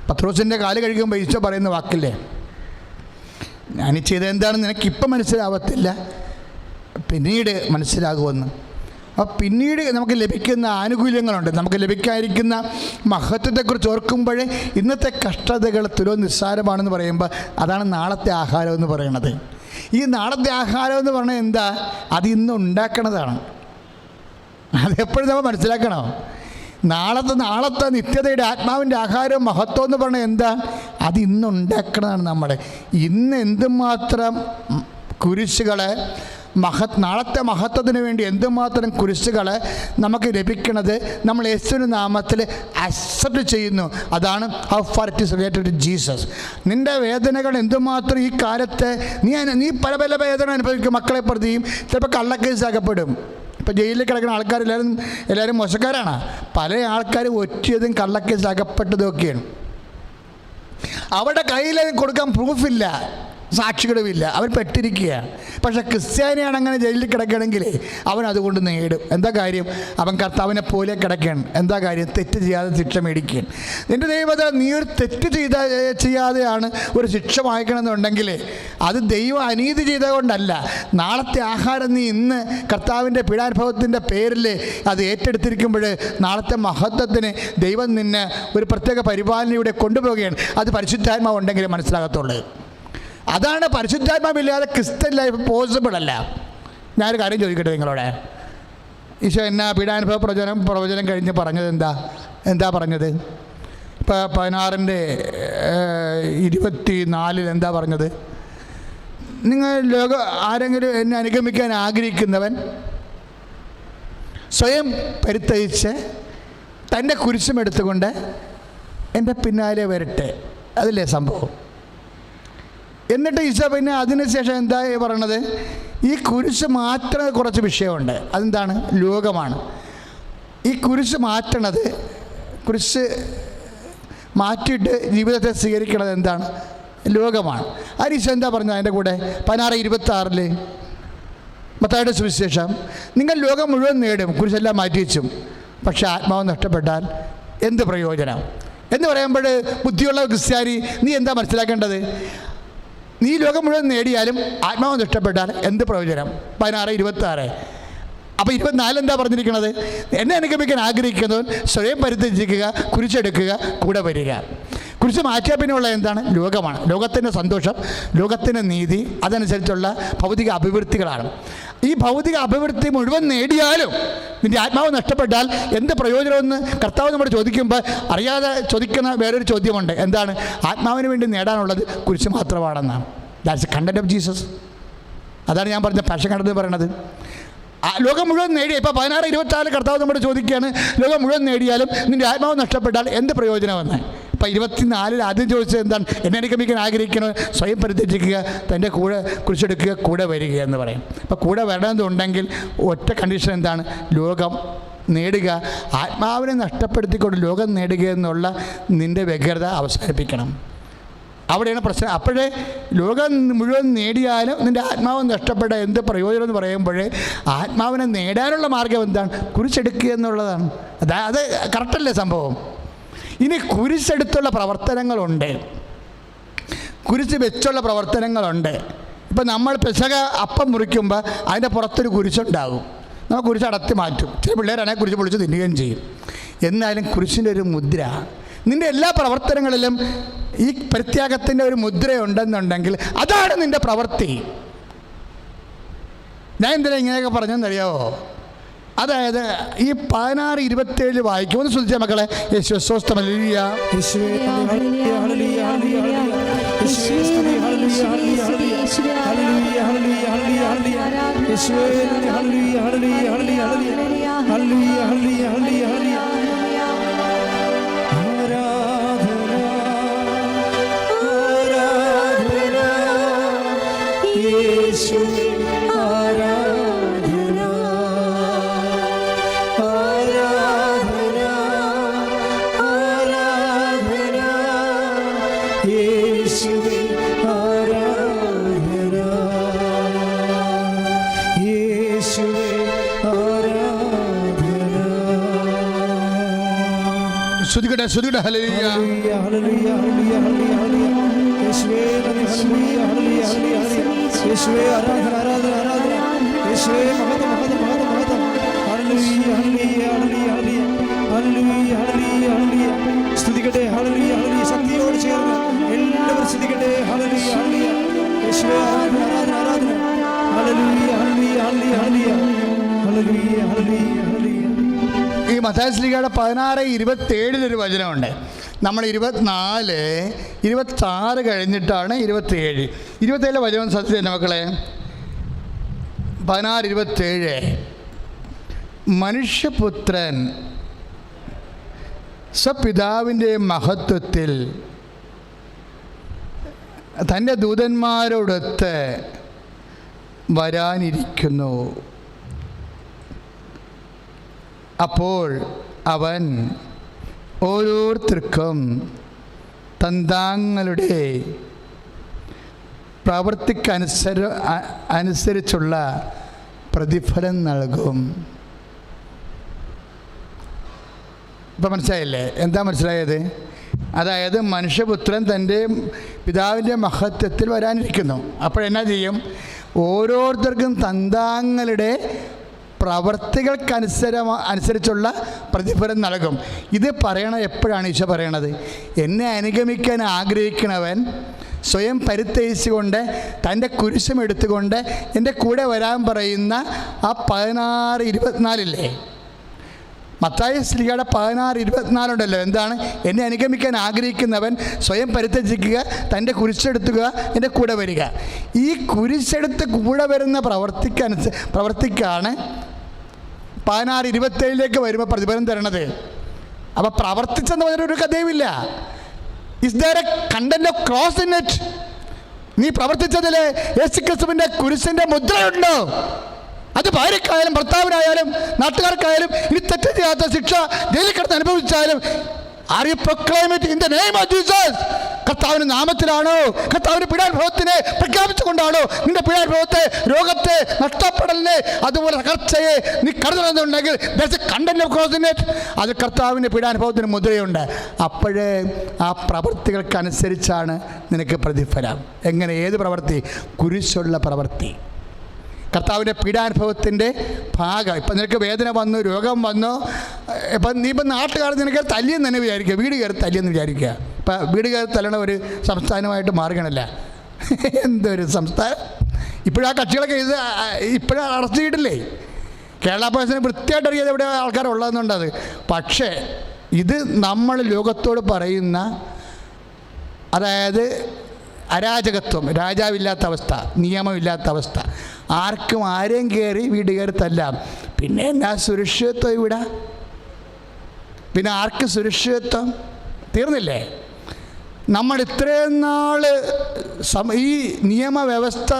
പത്രോസിൻ്റെ കാല് കഴുകുമ്പോൾ ഈശോ പറയുന്ന വാക്കില്ലേ, ഞാൻ ചെയ്തത് എന്താണെന്ന് നിനക്കിപ്പം മനസ്സിലാവത്തില്ല, പിന്നീട് മനസ്സിലാകുമെന്ന്. അപ്പോൾ പിന്നീട് നമുക്ക് ലഭിക്കുന്ന ആനുകൂല്യങ്ങളുണ്ട്. നമുക്ക് ലഭിക്കാതിരിക്കുന്ന മഹത്വത്തെക്കുറിച്ച് ഓർക്കുമ്പോൾ ഇന്നത്തെ കഷ്ടതകൾ നിസ്സാരമാണെന്ന് പറയുമ്പോൾ അതാണ് നാളത്തെ ആഹാരം എന്ന് പറയുന്നത്. ഈ നാളത്തെ ആഹാരം എന്ന് പറഞ്ഞാൽ എന്താ? അത് ഇന്ന് ഉണ്ടാക്കണതാണ്. അതെപ്പോഴും നമ്മൾ മനസ്സിലാക്കണം. നാളത്തെ നിത്യതയുടെ ആത്മാവിൻ്റെ ആഹാരം മഹത്വം എന്ന് പറഞ്ഞാൽ എന്താ? അത് ഇന്ന് ഉണ്ടാക്കണതാണ്. നമ്മുടെ ഇന്ന് എന്തുമാത്രം കുരിശുകൾ നാളത്തെ മഹത്വത്തിന് വേണ്ടി എന്തുമാത്രം കുരിശുകൾ നമുക്ക് ലഭിക്കണത് നമ്മൾ യേശുവിൻ്റെ നാമത്തിൽ അക്സെപ്റ്റ് ചെയ്യുന്നു. അതാണ് how far it is related to Jesus. നിൻ്റെ വേദനകൾ എന്തുമാത്രം ഈ കാലത്ത് നീ പല പല വേദന അനുഭവിക്കും. മക്കളെ പ്രതിയും ചിലപ്പോൾ കള്ളക്കേസ് അകപ്പെടും. ഇപ്പോൾ ജയിലിൽ കിടക്കുന്ന ആൾക്കാർ എല്ലാവരും മോശക്കാരാണ്. പല ആൾക്കാരും ഒറ്റയതും കള്ളക്കേസ് അകപ്പെട്ടതും ഒക്കെയാണ്. അവരുടെ കയ്യിൽ കൊടുക്കാൻ പ്രൂഫില്ല. സാക്ഷികളുമില്ല, അവൻ പെട്ടിരിക്കുകയാണ്. പക്ഷേ ക്രിസ്ത്യാനിയാണ് അങ്ങനെ ജയിലിൽ കിടക്കണമെങ്കിൽ അവൻ അതുകൊണ്ട് നേടും. എന്താ കാര്യം? അവൻ കർത്താവിനെ പോലെ കിടക്കുകയാണ്. എന്താ കാര്യം? തെറ്റ് ചെയ്യാതെ ശിക്ഷ മേടിക്കുകയാണ്. നിൻ്റെ ദൈവത നീ ഒരു തെറ്റ് ചെയ്യാതെയാണ് ഒരു ശിക്ഷ വാങ്ങിക്കണമെന്നുണ്ടെങ്കിൽ അത് ദൈവം അനീതി ചെയ്തുകൊണ്ടല്ല. നാളത്തെ ആഹാരം നീ ഇന്ന് കർത്താവിൻ്റെ പീഡാനുഭവത്തിൻ്റെ പേരിൽ അത് ഏറ്റെടുത്തിരിക്കുമ്പോൾ നാളത്തെ മഹത്വത്തിന് ദൈവം നിന്നെ ഒരു പ്രത്യേക പരിപാലനയുടെ കൊണ്ടുപോവുകയാണ്. അത് പരിശുദ്ധാത്മാവ് ഉണ്ടെങ്കിൽ മനസ്സിലാകത്തുള്ളൂ. അതാണ് പരിശുദ്ധാത്മാവില്ലാതെ ക്രിസ്ത്യൻ ലൈഫ് പോസിബിൾ അല്ല. ഞാനൊരു കാര്യം ചോദിക്കട്ടെ നിങ്ങളോട്. ഈശോ എന്നാ പീഡാനുഭവ പ്രവചനം കഴിഞ്ഞ് പറഞ്ഞത് എന്താ പറഞ്ഞത്? ഇപ്പോൾ 16:24 എന്താ പറഞ്ഞത്? നിങ്ങൾ ആരെങ്കിലും എന്നെ അനുഗമിക്കാൻ ആഗ്രഹിക്കുന്നവൻ സ്വയം പരിത്യജിച്ച് തൻ്റെ കുരിശും എടുത്തുകൊണ്ട് എൻ്റെ പിന്നാലെ വരട്ടെ. അതല്ലേ സംഭവം? എന്നിട്ട് ഈശോ പിന്നെ അതിനുശേഷം എന്താ പറയണത്? ഈ കുരിശ് മാറ്റണ കുറച്ച് വിഷയമുണ്ട്. അതെന്താണ്? ലോകമാണ്. ഈ കുരിശ് മാറ്റണത്, കുരിശ് മാറ്റിയിട്ട് ജീവിതത്തെ സ്വീകരിക്കണത് എന്താണ്? ലോകമാണ്. ആ ഈശോ എന്താ പറഞ്ഞത് അതിൻ്റെ കൂടെ? 16:26 മത്തായിയുടെ സുവിശേഷം, നിങ്ങൾ ലോകം മുഴുവൻ നേടും, കുരിശെല്ലാം മാറ്റി വെച്ചും, പക്ഷെ ആത്മാവ് നഷ്ടപ്പെട്ടാൽ എന്ത് പ്രയോജനം എന്ന് പറയുമ്പോൾ ബുദ്ധിയുള്ള ക്രിസ്ത്യാനി നീ എന്താ മനസ്സിലാക്കേണ്ടത്? നീ ലോകം മുഴുവൻ നേടിയാലും ആത്മാവ് നഷ്ടപ്പെട്ടാൽ എന്ത് പ്രയോജനം? 16:26. അപ്പോൾ 24 എന്താ പറഞ്ഞിരിക്കുന്നത്? എന്നെ അനുഗമിക്കാൻ ആഗ്രഹിക്കുന്നവൻ സ്വയം പരിത്യജിക്കുക, കുരിശെടുക്കുക, കൂടെ വരിക. കുരിശ് മാറ്റിയാൽ പിന്നെ ഉള്ള എന്താണ്? ലോകമാണ്. ലോകത്തിൻ്റെ സന്തോഷം, ലോകത്തിൻ്റെ നീതി, അതനുസരിച്ചുള്ള ഭൗതിക അഭിവൃദ്ധികളാണ്. ഈ ഭൗതിക അഭിവൃദ്ധി മുഴുവൻ നേടിയാലും നിൻ്റെ ആത്മാവ് നഷ്ടപ്പെട്ടാൽ എന്ത് പ്രയോജനമെന്ന് കർത്താവ് നമ്മൾ ചോദിക്കുമ്പോൾ അറിയാതെ ചോദിക്കുന്ന വേറൊരു ചോദ്യമുണ്ട്. എന്താണ്? ആത്മാവിന് വേണ്ടി നേടാനുള്ളത് കുരിശ് മാത്രമാണെന്നാണ്. That's a content of Jesus. അതാണ് ഞാൻ പറഞ്ഞ പാഷൻ കണ്ടന്റ് പറയണത്. ലോകം മുഴുവൻ നേടിയ ഇപ്പോൾ 16:24 കർത്താവ് നമ്മൾ ചോദിക്കുകയാണ്, ലോകം മുഴുവൻ നേടിയാലും നിൻ്റെ ആത്മാവ് നഷ്ടപ്പെട്ടാൽ എന്ത് പ്രയോജനമെന്ന്. ഇപ്പോൾ 24 ആദ്യം ചോദിച്ചത് എന്താണ്? എന്നെ അനുഗമിക്കാൻ ആഗ്രഹിക്കണോ സ്വയം പരിത്യജിക്കുക, തൻ്റെ കൂടെ കുരിശെടുക്കുക, കൂടെ വരിക എന്ന് പറയും. അപ്പോൾ കൂടെ വരണമെന്നുണ്ടെങ്കിൽ ഒറ്റ കണ്ടീഷൻ എന്താണ്? ലോകം നേടുക. ആത്മാവിനെ നഷ്ടപ്പെടുത്തിക്കൊണ്ട് ലോകം നേടുക എന്നുള്ള നിൻ്റെ വ്യഗ്രത അവസാനിപ്പിക്കണം. അവിടെയാണ് പ്രശ്നം. അപ്പോഴേ ലോകം മുഴുവൻ നേടിയാലും നിൻ്റെ ആത്മാവ് നഷ്ടപ്പെട്ട എന്ത് പ്രയോജനം എന്ന് പറയുമ്പോൾ ആത്മാവിനെ നേടാനുള്ള മാർഗം എന്താണ്? കുരിശെടുക്കുക എന്നുള്ളതാണ്. അത് കറക്റ്റല്ലേ സംഭവം? ഇനി കുരിശെടുത്തുള്ള പ്രവർത്തനങ്ങളുണ്ട്, കുരിശ് വെച്ചുള്ള പ്രവർത്തനങ്ങളുണ്ട്. ഇപ്പം നമ്മൾ പെസക അപ്പം മുറിക്കുമ്പോൾ അതിൻ്റെ പുറത്തൊരു കുരിശുണ്ടാകും. നമ്മൾ കുരിശ് അടത്തി മാറ്റും. ചില പിള്ളേരാണെങ്കിൽ കുരിശ് പൊളിച്ച് തിന്നുകയും ചെയ്യും. എന്നാലും കുരിശിൻ്റെ ഒരു മുദ്ര നിൻ്റെ എല്ലാ പ്രവർത്തനങ്ങളിലും ഈ പ്രത്യാഗത്തിൻ്റെ ഒരു മുദ്രയുണ്ടെന്നുണ്ടെങ്കിൽ അതാണ് നിൻ്റെ പ്രവൃത്തി. ഞാൻ എന്തിനാ ഇങ്ങനെയൊക്കെ പറഞ്ഞെന്നറിയാവോ? അതായത് ഈ 16:27 വായിക്കും. ഒന്ന് ശ്രദ്ധിച്ച മക്കളെ. യേശുവേ സ്തോത്രം, ഹല്ലേലൂയ. യേശുവേ ഹല്ലേലൂയ, ഹല്ലേലൂയ, ഹല്ലേലൂയ, യേശുവേ ഹല്ലേലൂയ, ഹല്ലേലൂയ, ഹല്ലേലൂയ, ഹല്ലേലൂയ, ഹല്ലേലൂയ, യേശുവേ ഹല്ലേലൂയ, ഹല്ലേലൂയ, ഹല്ലേലൂയ, ഹല്ലേലൂയ, ഹല്ലേലൂയ, ഹല്ലേലൂയ. ശ്രുതികട്ടെ, ശ്രുതികട്ടെ. ഹല്ലേലൂയ, ഹല്ലേലൂയ, ഹല്ലേലൂയ, ഹല്ലേലൂയ, ഹല്ലേലൂയ. യേശുവേ ഹല്ലേലൂയ, ഹല്ലേലൂയ, ഹല്ലേലൂയ. യേശുവേ ആരാധന, ആരാധന, ആരാധന. യേശുവേ മഹത്വം, മഹത്വം, മഹത്വം, മഹത്വം. ഹല്ലേലൂയ, ഹല്ലേലൂയ, ഹല്ലേലൂയ, ഹല്ലേലൂയ, ഹല്ലേലൂയ, ഹല്ലേലൂയ, ഹല്ലേലൂയ. സ്തുതികട്ടെ. ഹല്ലേലൂയ, ഹല്ലേലൂയ. ശക്തിയോട് ചേർന്ന് എല്ലാവരും സ്തുതികട്ടെ. ഹല്ലേലൂയ, ഹല്ലേലൂയ. യേശുവേ ആരാധന, ആരാധന, ആരാധന. ഹല്ലേലൂയ, ഹല്ലേലൂയ, ഹല്ലേലൂയ, ഹല്ലേലൂയ, ഹല്ലേലൂയ, ഹല്ലേലൂയ, ഹല്ലേലൂയ. ഈ മത്തായി ശ്ലീഹയുടെ 16:27 വചനമുണ്ട്. നമ്മൾ 24, 26 കഴിഞ്ഞിട്ടാണ് 27 വചനം. സത്യം മക്കളെ. 16:27 മനുഷ്യപുത്രൻ സ്വപിതാവിൻ്റെ മഹത്വത്തിൽ തൻ്റെ ദൂതന്മാരോടൊത്ത് വരാനിരിക്കുന്നു. അപ്പോൾ അവൻ ഓരോരുത്തർക്കും തന്താങ്ങളുടെ അനുസരിച്ചുള്ള പ്രതിഫലം നൽകും. ഇപ്പം മനസ്സിലായില്ലേ? എന്താ മനസ്സിലായത്? അതായത് മനുഷ്യപുത്രൻ തൻ്റെ പിതാവിൻ്റെ മഹത്വത്തിൽ വരാനിരിക്കുന്നു. അപ്പോഴെന്നാ ചെയ്യും? ഓരോരുത്തർക്കും തന്താങ്ങളുടെ പ്രവർത്തികൾക്കനുസരിച്ചുള്ള പ്രതിഫലം നൽകും. ഇത് പറയണത് എപ്പോഴാണ് ഈശോ പറയണത്? എന്നെ അനുഗമിക്കാൻ ആഗ്രഹിക്കണവൻ സ്വയം പരിത്യജിച്ചുകൊണ്ട് തൻ്റെ കുരിശും എടുത്തുകൊണ്ട് എൻ്റെ കൂടെ വരാൻ പറയുന്ന ആ 16:24 മത്തായി ശ്ലീഹയുടെ 16:24 എന്താണ്? എന്നെ അനുഗമിക്കാൻ ആഗ്രഹിക്കുന്നവൻ സ്വയം പരിത്യജിക്കുക, തൻ്റെ കുരിശെടുത്തുക, എൻ്റെ കൂടെ വരിക. ഈ കുരിശെടുത്ത് കൂടെ വരുന്ന പ്രവർത്തിക്കാണ് 16:27 വരുമ്പോൾ പ്രതിഫലം തരണത്. അപ്പോൾ പ്രവർത്തിച്ചെന്ന് പറഞ്ഞൊരു കഥയുമില്ല. Is there a content of cross in it? നീ പ്രവർത്തിച്ചതിൽ യേശുക്രിസ്തുവിൻ്റെ കുരിശിൻ്റെ മുദ്രയുണ്ടോ? അത് ഭാര്യക്കായാലും ഭർത്താവിനായാലും നാട്ടുകാർക്കായാലും ഇനി തെറ്റ് ചെയ്യാത്ത ശിക്ഷ ജയിലിൽ കിടന്ന് അനുഭവിച്ചാലും are you proclaim it in the name of Jesus? കർത്താവിൻ്റെ നാമത്തിലാണോ? കർത്താവിൻ്റെ പീഡാനുഭവത്തിനെ പ്രഖ്യാപിച്ചുകൊണ്ടാണോ നിന്റെ പീഡാനുഭവത്തെ, രോഗത്തെ, നഷ്ടപ്പെടലിനെ, അതുപോലെ തകർച്ചയെ നീ കരുതുന്നുണ്ടെങ്കിൽ content of cross in it. അത് കർത്താവിൻ്റെ പീഡാനുഭവത്തിന് മുദ്രയുണ്ട്. അപ്പോഴേ ആ പ്രവർത്തികൾക്കനുസരിച്ചാണ് നിനക്ക് പ്രതിഫലം. എങ്ങനെ? ഏത് പ്രവൃത്തി? കുരിശുള്ള പ്രവൃത്തി. കർത്താവിൻ്റെ പീഡാനുഭവത്തിൻ്റെ ഭാഗം. ഇപ്പം നിനക്ക് വേദന വന്നു, രോഗം വന്നു, ഇപ്പം നീ ഇപ്പം നാട്ടുകാർ നിനക്ക് തല്ലിയെന്ന് തന്നെ വിചാരിക്കുക, വീട് കയറി തല്ലിയെന്ന് വിചാരിക്കുക. ഇപ്പം വീട് കയറി തല്ലണ ഒരു സംസ്ഥാനമായിട്ട് മാറുകയാണല്ല. എന്തൊരു സംസ്ഥാനം! ഇപ്പോഴാ കക്ഷികളൊക്കെ ഇത് ഇപ്പോഴും അറസ്റ്റ് ചെയ്തിട്ടില്ലേ? കേരള പോലീസിന് വൃത്തിയായിട്ട് അറിയാതെ എവിടെ ആൾക്കാരുള്ളതെന്നുണ്ടത്. പക്ഷേ ഇത് നമ്മൾ ലോകത്തോട് പറയുന്ന, അതായത് അരാജകത്വം, രാജാവില്ലാത്ത അവസ്ഥ, നിയമമില്ലാത്ത അവസ്ഥ, ആർക്കും ആരെയും കയറി വീട് കയറി തല്ലാം. പിന്നെ എന്നാ സുരക്ഷിതത്വം ഇവിടെ? പിന്നെ ആർക്ക് സുരക്ഷിതത്വം? തീർന്നില്ലേ? നമ്മൾ ഇത്രയും നാൾ ഈ നിയമവ്യവസ്ഥ,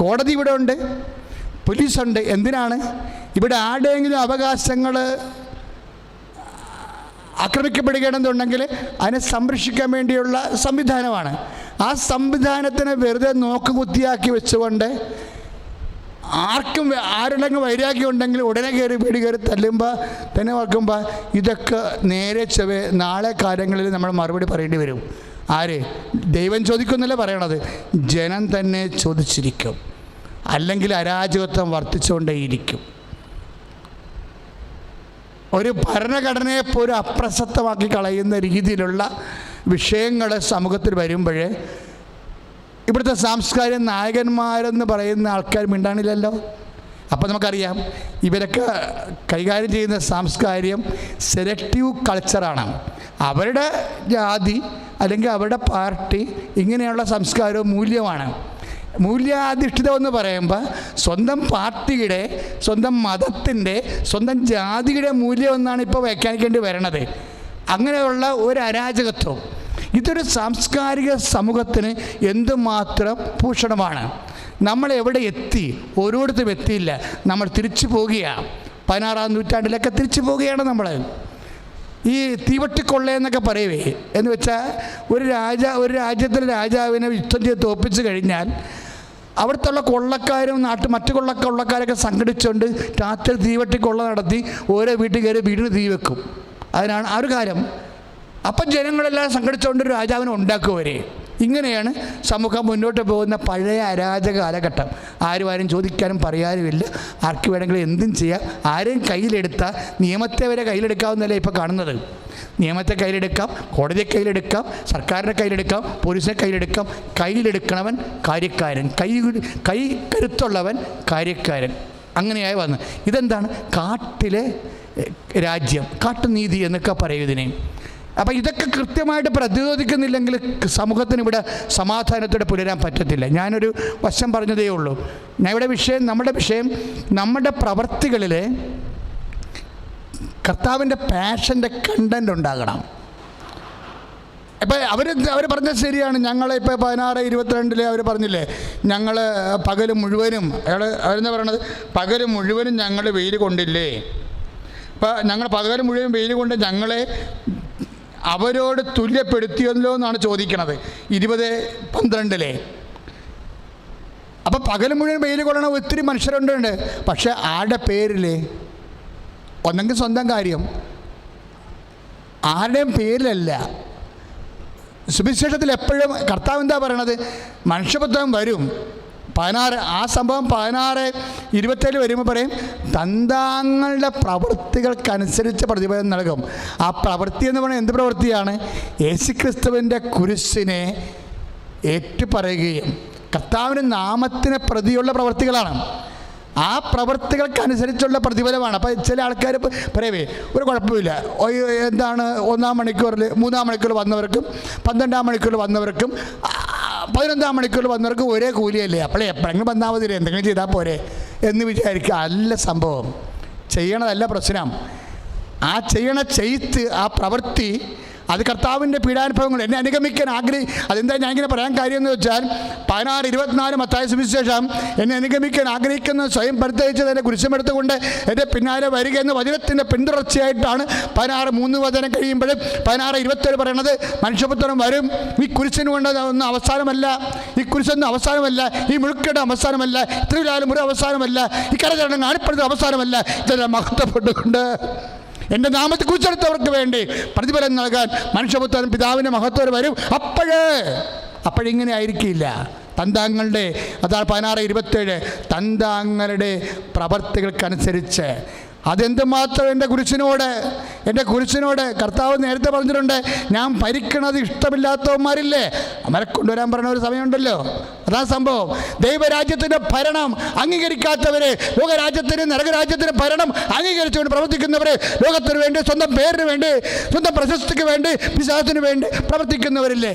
കോടതി ഇവിടെ ഉണ്ട്, പോലീസുണ്ട്. എന്തിനാണ്? ഇവിടെ ആരുടെയെങ്കിലും അവകാശങ്ങൾ ആക്രമിക്കപ്പെടുകയാണെന്നുണ്ടെങ്കിൽ അതിനെ സംരക്ഷിക്കാൻ വേണ്ടിയുള്ള സംവിധാനമാണ്. ആ സംവിധാനത്തിനെ വെറുതെ നോക്കുകുത്തിയാക്കി വെച്ചുകൊണ്ട് ആരുടെങ്കിലും വൈരാഗ്യം ഉണ്ടെങ്കിൽ ഉടനെ കയറി വീട് കയറി തല്ലുമ്പോൾ തന്നെ ഓർക്കുമ്പോൾ ഇതൊക്കെ നേരെ ചെവേ നാളെ കാര്യങ്ങളിൽ നമ്മൾ മറുപടി പറയേണ്ടി വരും. ആര്? ദൈവം ചോദിക്കുന്നില്ല പറയണത്, ജനം തന്നെ ചോദിച്ചിരിക്കും. അല്ലെങ്കിൽ അരാജകത്വം വർദ്ധിച്ചുകൊണ്ടേയിരിക്കും. ഒരു ഭരണഘടനയെ പോലും അപ്രസക്തമാക്കി കളയുന്ന രീതിയിലുള്ള വിഷയങ്ങൾ സമൂഹത്തിൽ വരുമ്പോൾ ഇവിടുത്തെ സാംസ്കാരിക നായകന്മാരെന്ന് പറയുന്ന ആൾക്കാർ മിണ്ടാണില്ലല്ലോ. അപ്പോൾ നമുക്കറിയാം ഇവരൊക്കെ കൈകാര്യം ചെയ്യുന്ന സാംസ്കാരികം സെലക്റ്റീവ് കൾച്ചറാണ്. അവരുടെ ജാതി അല്ലെങ്കിൽ അവരുടെ പാർട്ടി ഇങ്ങനെയുള്ള സംസ്കാരവും മൂല്യമാണ്. മൂല്യാധിഷ്ഠിതം എന്ന് പറയുമ്പോൾ സ്വന്തം പാർട്ടിയുടെ, സ്വന്തം മതത്തിൻ്റെ, സ്വന്തം ജാതിയുടെ മൂല്യം എന്നാണ് ഇപ്പോൾ വ്യാഖ്യാനിക്കേണ്ടി വരണത്. അങ്ങനെയുള്ള ഒരു അരാജകത്വം ഇതൊരു സാംസ്കാരിക സമൂഹത്തിന് എന്തുമാത്രം ഭൂഷണമാണ്. നമ്മളെവിടെ എത്തി? ഓരോരുത്തരും എത്തിയില്ല. നമ്മൾ തിരിച്ചു പോവുകയാണ്. 16-ാം നൂറ്റാണ്ടിലൊക്കെ തിരിച്ചു പോവുകയാണ് നമ്മൾ. ഈ തീവട്ടിക്കൊള്ളയെന്നൊക്കെ പറയുവേ, എന്ന് വെച്ചാൽ ഒരു രാജ്യത്തിലെ രാജാവിനെ യുദ്ധം ചെയ്ത് തോൽപ്പിച്ച് കഴിഞ്ഞാൽ അവിടുത്തെ കൊള്ളക്കാരും മറ്റു കൊള്ളക്കാരൊക്കെ സംഘടിച്ചുകൊണ്ട് രാത്രി തീവട്ടിക്കൊള്ള നടത്തി ഓരോ വീട്ടിൽ കയറി വീടിന് തീ വെക്കും. അതിനാണ് ആ ഒരു കാര്യം. അപ്പം ജനങ്ങളെല്ലാം സംഘടിച്ചുകൊണ്ട് ഒരു രാജാവിനെ ഉണ്ടാക്കുവരെ. ഇങ്ങനെയാണ് സമൂഹം മുന്നോട്ട് പോകുന്ന പഴയ അരാജക കാലഘട്ടം. ആരും ചോദിക്കാനും പറയാനുമില്ല. ആർക്ക് വേണമെങ്കിലും എന്തും ചെയ്യാം. ആരെയും കയ്യിലെടുത്താൽ നിയമത്തെ വരെ കയ്യിലെടുക്കാവുന്നതല്ലേ ഇപ്പോൾ കാണുന്നത്. നിയമത്തെ കയ്യിലെടുക്കാം, കോടതിയെ കയ്യിലെടുക്കാം, സർക്കാരിനെ കയ്യിലെടുക്കാം, പോലീസിനെ കയ്യിലെടുക്കാം. കയ്യിലെടുക്കണവൻ കാര്യക്കാരൻ, കൈ കരുത്തുള്ളവൻ കാര്യക്കാരൻ. അങ്ങനെയായി വന്നു. ഇതെന്താണ്? കാട്ടിലെ രാജ്യം, കാട്ടുനീതി എന്നൊക്കെ പറയും ഇതിനെ. അപ്പം ഇതൊക്കെ കൃത്യമായിട്ട് പ്രതിരോധിക്കുന്നില്ലെങ്കിൽ സമൂഹത്തിന് ഇവിടെ സമാധാനത്തോടെ പുലരാൻ പറ്റത്തില്ല. ഞാനൊരു വശം പറഞ്ഞതേ ഉള്ളൂ. നമ്മുടെ വിഷയം നമ്മുടെ പ്രവർത്തികളിൽ കർത്താവിൻ്റെ പാഷൻ്റെ കണ്ടൻ്റ് ഉണ്ടാകണം. ഇപ്പം അവർ പറഞ്ഞത് ശരിയാണ്. ഞങ്ങളിപ്പോൾ 16-22 അവർ പറഞ്ഞില്ലേ, ഞങ്ങൾ പകൽ മുഴുവനും, അവരെന്താ പറയണത്, പകൽ മുഴുവനും ഞങ്ങൾ വെയിൽ കൊണ്ടില്ലേ. ഇപ്പം ഞങ്ങൾ പകൽ മുഴുവൻ വെയിൽ കൊണ്ട് ഞങ്ങളെ അവരോട് തുല്യപ്പെടുത്തിയല്ലോ എന്നാണ് ചോദിക്കണത് 20:12. അപ്പം പകൽ മുഴുവൻ വെയിൽ കൊള്ളണ ഒത്തിരി മനുഷ്യരുണ്ട്. പക്ഷെ ആരുടെ പേരിൽ? ഒന്നെങ്കിൽ സ്വന്തം കാര്യം, ആരുടെയും പേരിലല്ല. സുവിശേഷത്തിൽ എപ്പോഴും കർത്താവ് എന്താ പറയണത്? മനുഷ്യപുത്രൻ വരും. 16 ആ സംഭവം 16:27 വരുമ്പോൾ പറയും, തന്താങ്ങളുടെ പ്രവൃത്തികൾക്കനുസരിച്ച് പ്രതിഫലം നൽകും. ആ പ്രവൃത്തി എന്ന് പറയുന്നത് എന്ത് പ്രവൃത്തിയാണ്? യേശുക്രിസ്തുവിൻ്റെ കുരിശിനെ ഏറ്റുപറയുകയും കർത്താവിൻ്റെ നാമത്തിനെ പ്രതിയുള്ള പ്രവൃത്തികളാണ്. ആ പ്രവൃത്തികൾക്കനുസരിച്ചുള്ള പ്രതിഫലമാണ്. അപ്പോൾ ചില ആൾക്കാർ പറയവേ ഒരു കുഴപ്പമില്ല, എന്താണ് 1-ാം മണിക്കൂറിൽ 3-ാം മണിക്കൂറിൽ വന്നവർക്കും 12-ാം മണിക്കൂറിൽ വന്നവർക്കും 11-ാം മണിക്കൂറിൽ വന്നവർക്കും ഒരേ കൂലിയല്ലേ, അപ്പോൾ എപ്പോഴെങ്കിലും വന്നാൽ മതിയില്ലേ, എന്തെങ്കിലും ചെയ്താൽ പോരെ എന്ന് വിചാരിക്കുക. അല്ല സംഭവം. ചെയ്യണതല്ല പ്രശ്നം. ആ ചെയ്യണ ചെയ്ത്ത്, ആ പ്രവൃത്തി, അത് കർത്താവിൻ്റെ പീഡാനുഭവങ്ങൾ. എന്നെ അനുഗമിക്കാൻ അതെന്താ ഞാൻ ഇങ്ങനെ പറയാൻ കാര്യം എന്ന് വെച്ചാൽ 16:24 മത്തായി സുവിശേഷം, എന്നെ അനുഗമിക്കാൻ ആഗ്രഹിക്കുന്ന സ്വയം പരിത്യജിച്ചത് എന്നെ കുരിശുമെടുത്തുകൊണ്ട് എൻ്റെ പിന്നാലെ വരിക എന്ന വചനത്തിൻ്റെ പിന്തുടർച്ചയായിട്ടാണ് 16:3 വചനം കഴിയുമ്പോഴും 16:27 പറയണത്, മനുഷ്യപുത്രൻ വരും. ഈ കുരിശിന് കൊണ്ട് ഒന്നും അവസാനമല്ല, ഈ കുരിശൊന്നും അവസാനമല്ല, ഈ മുഴുക്കയുടെ അവസാനമല്ല, ഇത്രയും ഒരു അവസാനമല്ല, ഈ കരചരണം കാണിപ്പെടുന്ന അവസാനമല്ല. ഇതെല്ലാം മഹത്വപ്പെട്ടുകൊണ്ട് എൻ്റെ നാമത്തെ കുറിച്ചെടുത്തവർക്ക് വേണ്ടി പ്രതിഫലം നൽകാൻ മനുഷ്യപുത്രൻ പിതാവിൻ്റെ മഹത്വം വരും. അപ്പോഴിങ്ങനെ ആയിരിക്കില്ല. തന്താങ്ങളുടെ, അതാണ് 16:27, തന്താങ്ങളുടെ പ്രവർത്തികൾക്കനുസരിച്ച്. അതെന്തുമാത്രം എൻ്റെ കുരിശിനോട് കർത്താവ് നേരത്തെ പറഞ്ഞിട്ടുണ്ട്, ഞാൻ ഭരിക്കണത് ഇഷ്ടമില്ലാത്തവന്മാരില്ലേ, അവരെ കൊണ്ടുവരാൻ പറയുന്ന ഒരു സമയമുണ്ടല്ലോ. അതാ സംഭവം. ദൈവരാജ്യത്തിൻ്റെ ഭരണം അംഗീകരിക്കാത്തവരെ, ലോകരാജ്യത്തിന് നരകരാജ്യത്തിന് ഭരണം അംഗീകരിച്ചുകൊണ്ട് പ്രവർത്തിക്കുന്നവരെ, ലോകത്തിന് വേണ്ടി, സ്വന്തം പേരിന് വേണ്ടി, സ്വന്തം പ്രശസ്തിക്ക് വേണ്ടി, വിശ്വാസത്തിന് വേണ്ടി പ്രവർത്തിക്കുന്നവരില്ലേ,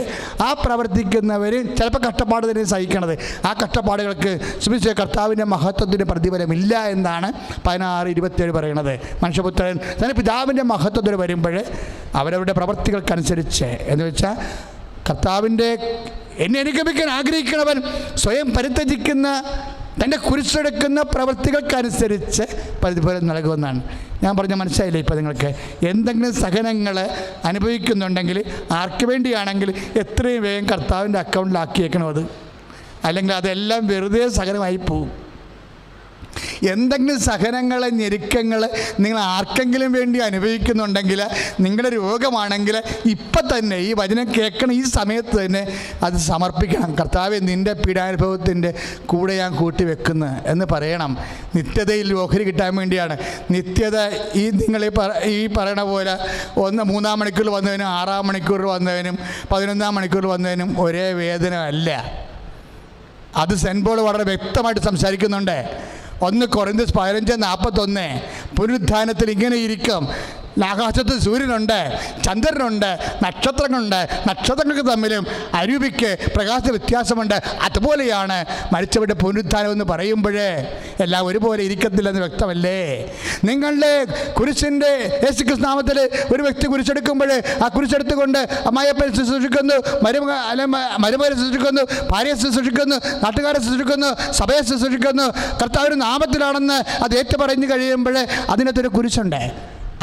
ആ പ്രവർത്തിക്കുന്നവർ ചിലപ്പോൾ കഷ്ടപ്പാട് തന്നെ സഹിക്കണത്. ആ കഷ്ടപ്പാടുകൾക്ക് സുവിശേഷ കർത്താവിൻ്റെ മഹത്വത്തിൻ്റെ പ്രതിഫലമില്ല എന്നാണ് 16:27 പറയണത്. മനുഷ്യപുത്രൻ തന്നെ പിതാവിൻ്റെ മഹത്വത്തിൽ വരുമ്പോൾ അവരവരുടെ പ്രവർത്തികൾക്കനുസരിച്ച്, എന്ന് വെച്ചാൽ കർത്താവിൻ്റെ എന്നെ അനുഗമിക്കാൻ ആഗ്രഹിക്കുന്നവൻ സ്വയം പരിത്യജിക്കുന്ന, തൻ്റെ കുരിശെടുക്കുന്ന പ്രവൃത്തികൾക്കനുസരിച്ച് പ്രതിഫലം നൽകുമെന്നാണ് ഞാൻ പറഞ്ഞ. മനസ്സിലായില്ലേ ഇപ്പോൾ നിങ്ങൾക്ക്? എന്തെങ്കിലും സഹനങ്ങൾ അനുഭവിക്കുന്നുണ്ടെങ്കിൽ ആർക്ക് വേണ്ടിയാണെങ്കിൽ എത്രയും വേഗം കർത്താവിൻ്റെ അക്കൗണ്ടിലാക്കിയേക്കണം അത്, അല്ലെങ്കിൽ അതെല്ലാം വെറുതെ സഹനമായി പോവും. എന്തെങ്കിലും സഹനങ്ങൾ, ഞെരുക്കങ്ങൾ നിങ്ങൾ ആർക്കെങ്കിലും വേണ്ടി അനുഭവിക്കുന്നുണ്ടെങ്കിൽ, നിങ്ങളുടെ രോഗമാണെങ്കിൽ ഇപ്പം തന്നെ ഈ വചനം കേൾക്കണം, ഈ സമയത്ത് തന്നെ അത് സമർപ്പിക്കണം. കർത്താവേ, നിൻ്റെ പീഡാനുഭവത്തിൻ്റെ കൂടെ ഞാൻ കൂട്ടി വെക്കുന്നു എന്ന് പറയണം. നിത്യതയിൽ ഓഹരി കിട്ടാൻ വേണ്ടിയാണ്. നിത്യത നിങ്ങൾ ഈ പറയണ പോലെ 3-ാം മണിക്കൂറിൽ വന്നവനും 6-ാം മണിക്കൂറിൽ വന്നവനും 11-ാം മണിക്കൂറിൽ വന്നവനും ഒരേ വേദന അല്ല. അത് സെൻറ്റ് പോൾ വളരെ വ്യക്തമായിട്ട് സംസാരിക്കുന്നുണ്ട്. 1 കൊറിന്ത്യസ് 15:41 പുനരുത്ഥാനത്തിൽ ഇങ്ങനെ ഇരിക്കും. ആകാശത്ത് സൂര്യനുണ്ട്, ചന്ദ്രനുണ്ട്, നക്ഷത്രങ്ങളുണ്ട്, നക്ഷത്രങ്ങൾക്ക് തമ്മിലും അരൂപിക്ക് പ്രകാശ വ്യത്യാസമുണ്ട്. അതുപോലെയാണ് മരിച്ചവരുടെ പുനരുത്ഥാനം എന്ന് പറയുമ്പോഴേ എല്ലാം ഒരുപോലെ ഇരിക്കത്തില്ലെന്ന് വ്യക്തമല്ലേ? നിങ്ങളുടെ കുരിശിൻ്റെ യേശുക്രിസ്തു നാമത്തിൽ ഒരു വ്യക്തി കുരിശെടുക്കുമ്പോൾ ആ കുരിശെടുത്തുകൊണ്ട് അമ്മായിയപ്പനെ ശുശ്രൂഷിക്കുന്നു, മരുമകനെ ശുശ്രൂഷിക്കുന്നു, ഭാര്യയെ ശുശ്രൂഷിക്കുന്നു, നാട്ടുകാരെ ശുശ്രൂഷിക്കുന്നു, സഭയെ ശുശ്രൂഷിക്കുന്നു. കർത്താവിൻ്റെ നാമത്തിലാണെന്ന് അത് ഏറ്റുപറഞ്ഞു കഴിയുമ്പോൾ അതിനകത്തൊരു കുരിശുണ്ട്.